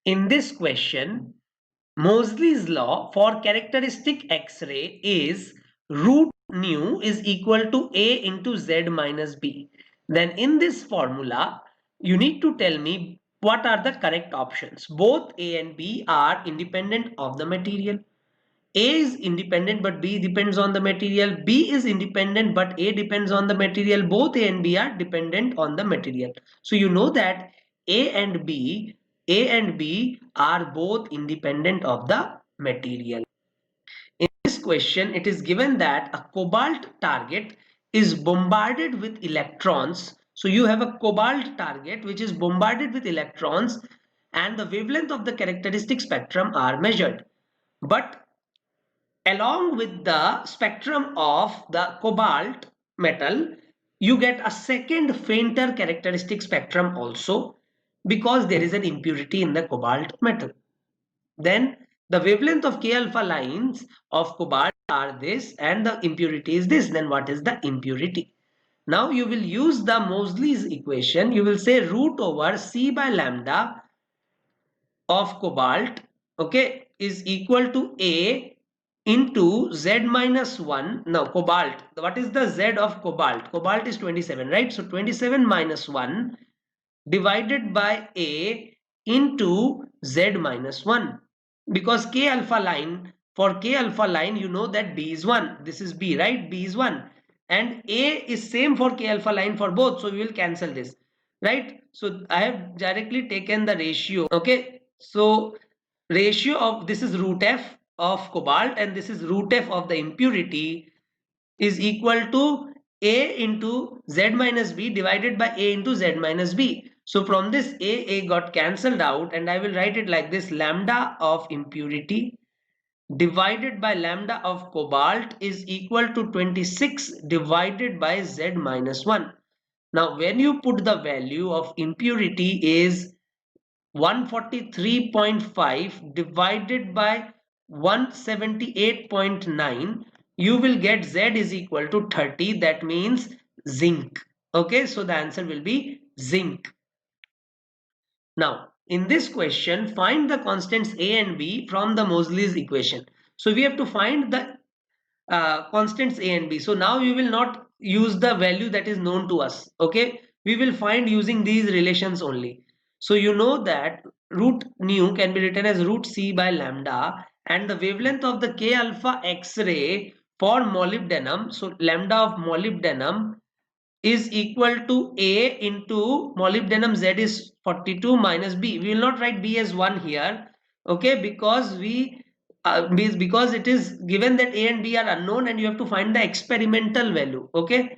In this question, Moseley's law for characteristic X-ray is root nu is equal to A into Z minus B. Then in this formula, you need to tell me what are the correct options? Both A and B are independent of the material. A is independent but B depends on the material. B is independent but A depends on the material. Both A and B are dependent on the material. So you know that A and B are both independent of the material. In this question, it is given that a cobalt target is bombarded with electrons. So you have a cobalt target which is bombarded with electrons and the wavelength of the characteristic spectrum are measured. But along with the spectrum of the cobalt metal, you get a second fainter characteristic spectrum also because there is an impurity in the cobalt metal. Then the wavelength of K alpha lines of cobalt are this and the impurity is this. Then what is the impurity? Now you will use the Moseley's equation. You will say root over C by lambda of cobalt, okay, is equal to A into Z minus 1. Now cobalt, what is the Z of cobalt? Cobalt is 27, right? So 27 minus 1 divided by A into Z minus 1. Because K alpha line, for K alpha line, you know that B is 1. This is B, right? B is 1. And A is same for K alpha line for both. So we will cancel this, right? So I have directly taken the ratio, okay? So ratio of this is root F of cobalt and this is root F of the impurity is equal to A into Z minus B divided by A into Z minus B. So from this A got cancelled out and I will write it like this: lambda of impurity divided by lambda of cobalt is equal to 26 divided by Z minus 1. Now when you put the value of impurity is 143.5 divided by 178.9, you will get Z is equal to 30. That means zinc. Okay, so the answer will be zinc. Now in this question, find the constants A and B from the Moseley's equation. So we have to find the constants A and B. So now we will not use the value that is known to us. Okay, we will find using these relations only. So you know that root nu can be written as root C by lambda and the wavelength of the K alpha X-ray for molybdenum. So lambda of molybdenum is equal to A into molybdenum Z is 42 minus B. We will not write B as 1 here, okay, because because it is given that A and B are unknown and you have to find the experimental value, okay.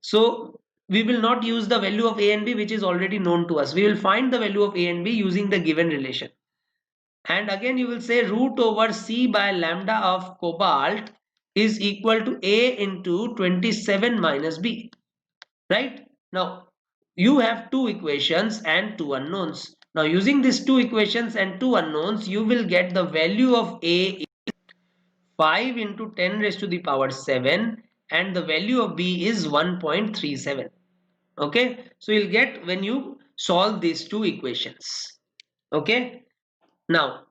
So we will not use the value of A and B which is already known to us. We will find the value of A and B using the given relation. And again you will say root over C by lambda of cobalt is equal to A into 27 minus B. Right? Now you have two equations and two unknowns. Now using these two equations and two unknowns, you will get the value of A is 5 into 10 raised to the power 7 and the value of B is 1.37. Okay, so you'll get when you solve these two equations. Okay, now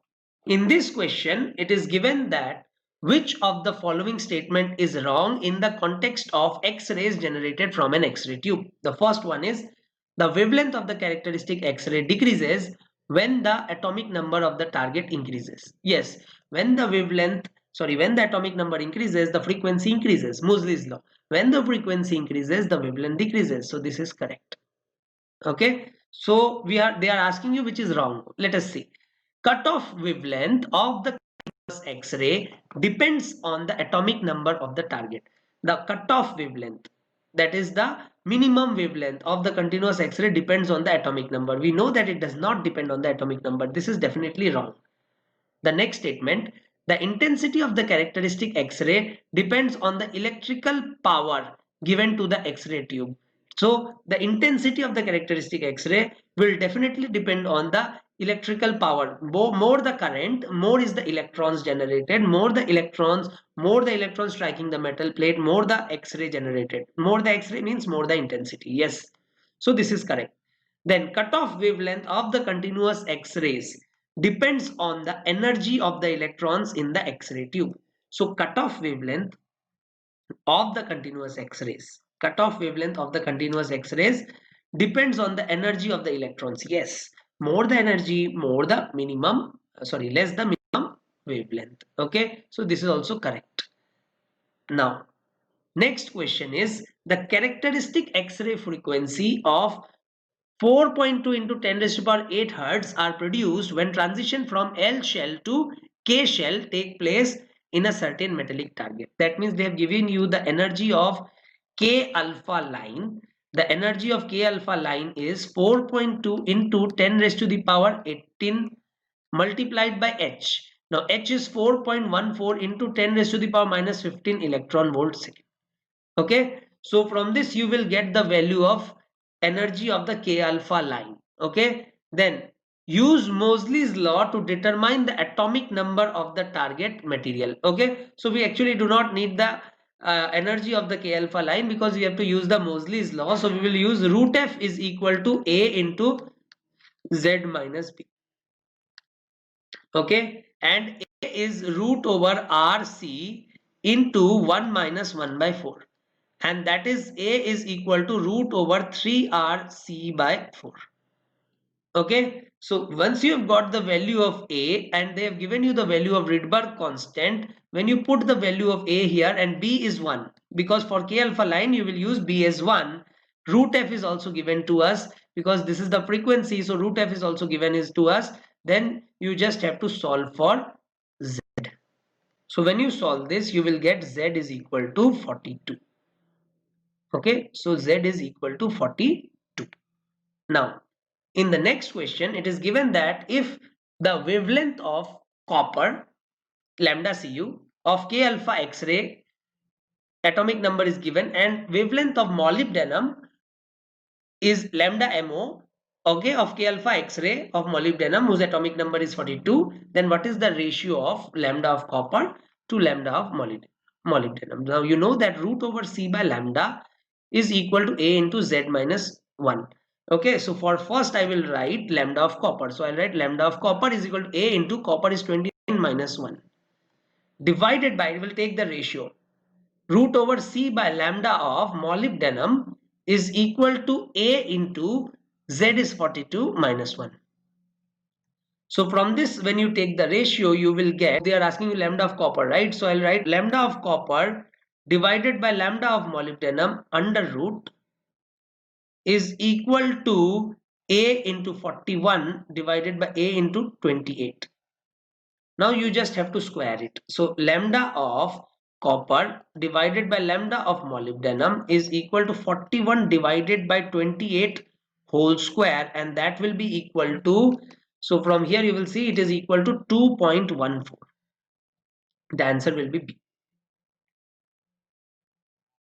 in this question it is given that which of the following statement is wrong in the context of X-rays generated from an X-ray tube. The first one is the wavelength of the characteristic X-ray decreases when the atomic number of the target increases. Yes, when the atomic number increases, the frequency increases. Moseley's law. When the frequency increases, the wavelength decreases. So this is correct. Okay, so they are asking you which is wrong. Let us see. Cutoff wavelength of the X-ray depends on the atomic number of the target. The cutoff wavelength, that is the minimum wavelength of the continuous X-ray, depends on the atomic number. We know that it does not depend on the atomic number. This is definitely wrong. The next statement, the intensity of the characteristic X-ray depends on the electrical power given to the X-ray tube. So the intensity of the characteristic X-ray will definitely depend on the electrical power. More the current, more is the electrons generated. More the electrons striking the metal plate, more the X-ray generated. More the X-ray means more the intensity. Yes. So this is correct. Then cutoff wavelength of the continuous X-rays depends on the energy of the electrons in the X-ray tube. So cutoff wavelength of the continuous X-rays. Cutoff wavelength of the continuous X-rays depends on the energy of the electrons. Yes. More the energy, more the minimum, less the minimum wavelength. Okay, so this is also correct. Now, next question is the characteristic X-ray frequency of 4.2 into 10 raised to power 8 hertz are produced when transition from L shell to K shell take place in a certain metallic target. That means they have given you the energy of K alpha line. The energy of K alpha line is 4.2 into 10 raised to the power 18 multiplied by H. Now H is 4.14 into 10 raised to the power minus 15 electron volt second. Okay, so from this you will get the value of energy of the K alpha line. Okay, then use Moseley's law to determine the atomic number of the target material. Okay, so we actually do not need the energy of the K alpha line because we have to use the Moseley's law. So we will use root F is equal to A into Z minus B. Okay, and A is root over RC into 1 minus 1 by 4, and that is A is equal to root over 3RC by 4. Okay, so once you have got the value of A and they have given you the value of Rydberg constant, when you put the value of A here and B is 1, because for K alpha line you will use B as 1, root F is also given to us because this is the frequency, so root F is also given is to us, then you just have to solve for Z. So when you solve this you will get Z is equal to 42. Okay, so Z is equal to 42. Now, in the next question, it is given that if the wavelength of copper, lambda Cu, of K alpha X-ray, atomic number is given, and wavelength of molybdenum is lambda MO, okay, of K alpha X-ray of molybdenum whose atomic number is 42, then what is the ratio of lambda of copper to lambda of molybdenum? Now you know that root over C by lambda is equal to A into Z minus 1. Okay, so for first I will write lambda of copper. So I'll write lambda of copper is equal to A into copper is 29 minus 1 divided by, it will take the ratio, root over C by lambda of molybdenum is equal to A into Z is 42 minus 1. So from this, when you take the ratio, you will get, they are asking you lambda of copper, right? So I'll write lambda of copper divided by lambda of molybdenum under root is equal to A into 41 divided by A into 28. Now you just have to square it. So lambda of copper divided by lambda of molybdenum is equal to 41 divided by 28 whole square, and that will be equal to, so from here you will see it is equal to 2.14. The answer will be B.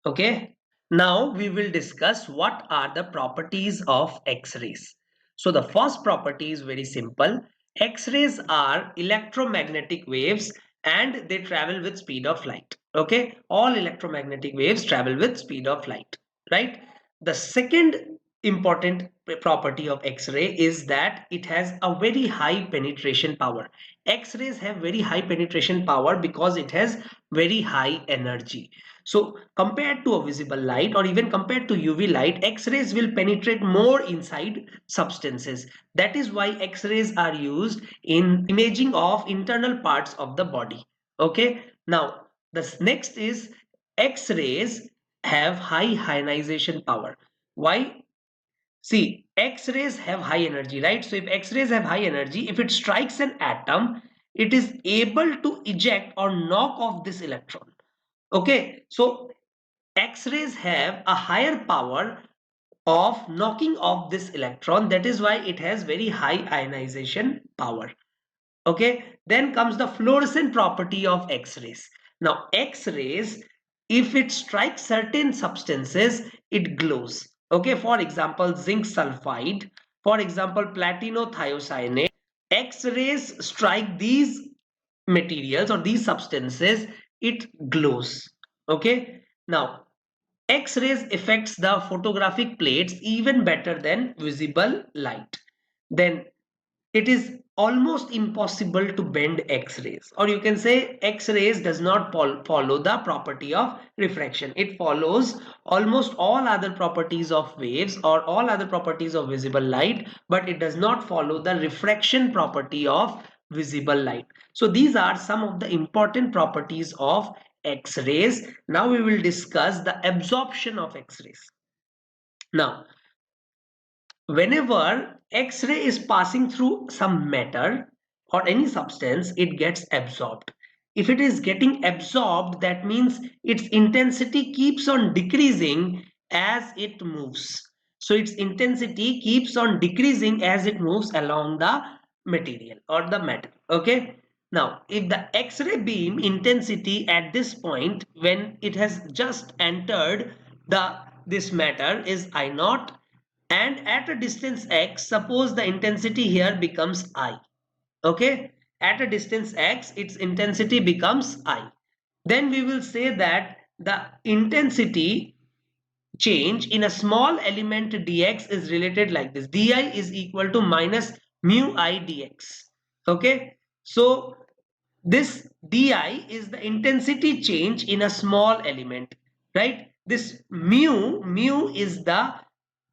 Okay. Now we will discuss what are the properties of X-rays. So the first property is very simple. X-rays are electromagnetic waves and they travel with speed of light. Okay, all electromagnetic waves travel with speed of light, right? The second important property of X-ray is that it has a very high penetration power. X-rays have very high penetration power because it has very high energy. So compared to a visible light or even compared to UV light, X-rays will penetrate more inside substances. That is why X-rays are used in imaging of internal parts of the body. Okay. Now, the next is X-rays have high ionization power. Why? See, X-rays have high energy, right? So if X-rays have high energy, if it strikes an atom, it is able to eject or knock off this electron. Okay, so X-rays have a higher power of knocking off this electron. That is why it has very high ionization power. Okay, then comes the fluorescent property of X-rays. Now X-rays, if it strikes certain substances, it glows. Okay, for example zinc sulfide, for example platinothiocyanate. X-rays strike these materials or these substances, it glows. Okay, now X-rays affects the photographic plates even better than visible light. Then it is almost impossible to bend X-rays, or you can say X-rays does not follow the property of refraction. It follows almost all other properties of waves or all other properties of visible light, but it does not follow the refraction property of visible light. So these are some of the important properties of X-rays. Now we will discuss the absorption of X-rays. Now, whenever X-ray is passing through some matter or any substance, it gets absorbed. If it is getting absorbed, that means its intensity keeps on decreasing as it moves. So its intensity keeps on decreasing as it moves along the material or the matter. Okay. Now, if the X-ray beam intensity at this point, when it has just entered this matter, is I naught, and at a distance x, suppose the intensity here becomes I. Okay, at a distance x, its intensity becomes I. Then we will say that the intensity change in a small element dx is related like this: di is equal to minus mu I dx. Okay, so this di is the intensity change in a small element, right? This mu is the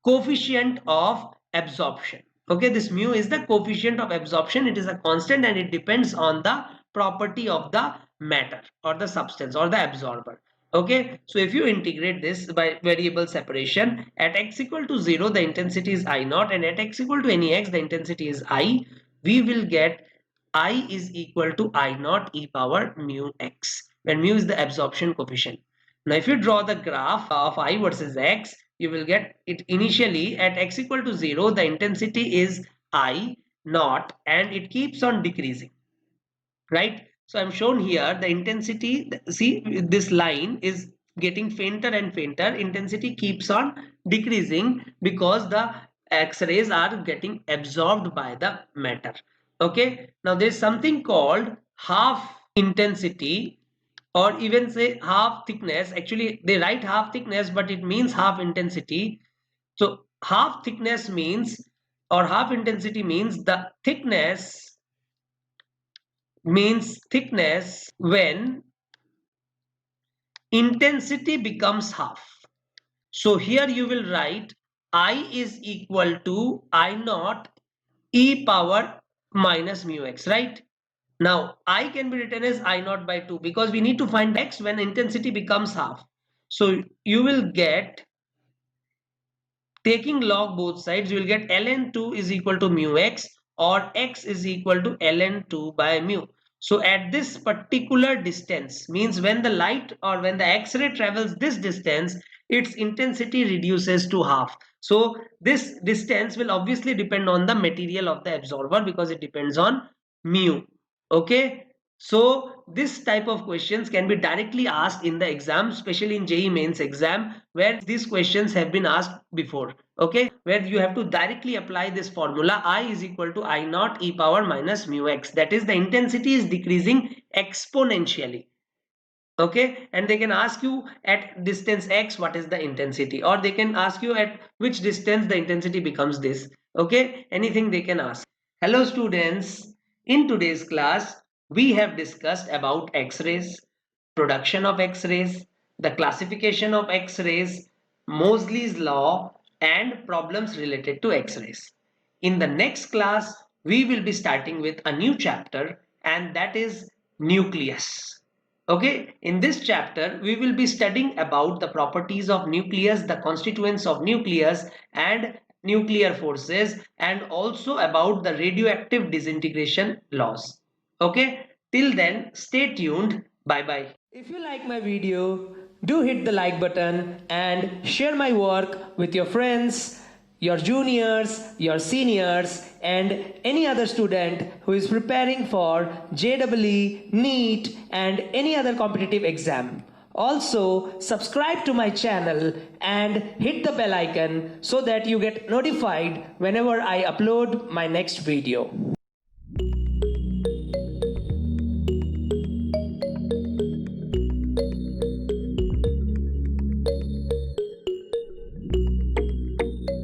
coefficient of absorption. Okay, this mu is the coefficient of absorption. It is a constant and it depends on the property of the matter or the substance or the absorber. Okay, so if you integrate this by variable separation, at x equal to 0 the intensity is I naught, and at x equal to any x the intensity is I. We will get I is equal to I naught e power mu x, when mu is the absorption coefficient. Now if you draw the graph of I versus x, you will get it initially at x equal to 0 the intensity is I naught and it keeps on decreasing, right? So I'm shown here the intensity, see this line is getting fainter and fainter, intensity keeps on decreasing because the X-rays are getting absorbed by the matter. Okay, now there is something called half intensity, or even say half thickness. Actually they write half thickness but it means half intensity. So half thickness means, or half intensity means, the thickness when intensity becomes half. So here you will write I is equal to I naught e power minus mu x, right? Now I can be written as I naught by 2 because we need to find x when intensity becomes half. So you will get, taking log both sides, you will get ln2 is equal to mu x, or x is equal to ln2 by mu. So at this particular distance, means when the light or when the X-ray travels this distance, its intensity reduces to half. So this distance will obviously depend on the material of the absorber because it depends on mu. Okay. So this type of questions can be directly asked in the exam, especially in JEE mains exam, where these questions have been asked before. Okay, where you have to directly apply this formula: I is equal to I naught e power minus mu x. That is, the intensity is decreasing exponentially. Okay, and they can ask you at distance x what is the intensity, or they can ask you at which distance the intensity becomes this. Okay, anything they can ask. Hello students, in today's class we have discussed about X-rays, production of X-rays, the classification of X-rays, Moseley's law, and problems related to X-rays. In the next class we will be starting with a new chapter, and that is nucleus. Okay, in this chapter we will be studying about the properties of nucleus, the constituents of nucleus and nuclear forces, and also about the radioactive disintegration laws. Okay, till then stay tuned. Bye bye. If you like my video, do hit the like button and share my work with your friends, your juniors, your seniors, and any other student who is preparing for JEE, NEET, and any other competitive exam. Also, subscribe to my channel and hit the bell icon so that you get notified whenever I upload my next video.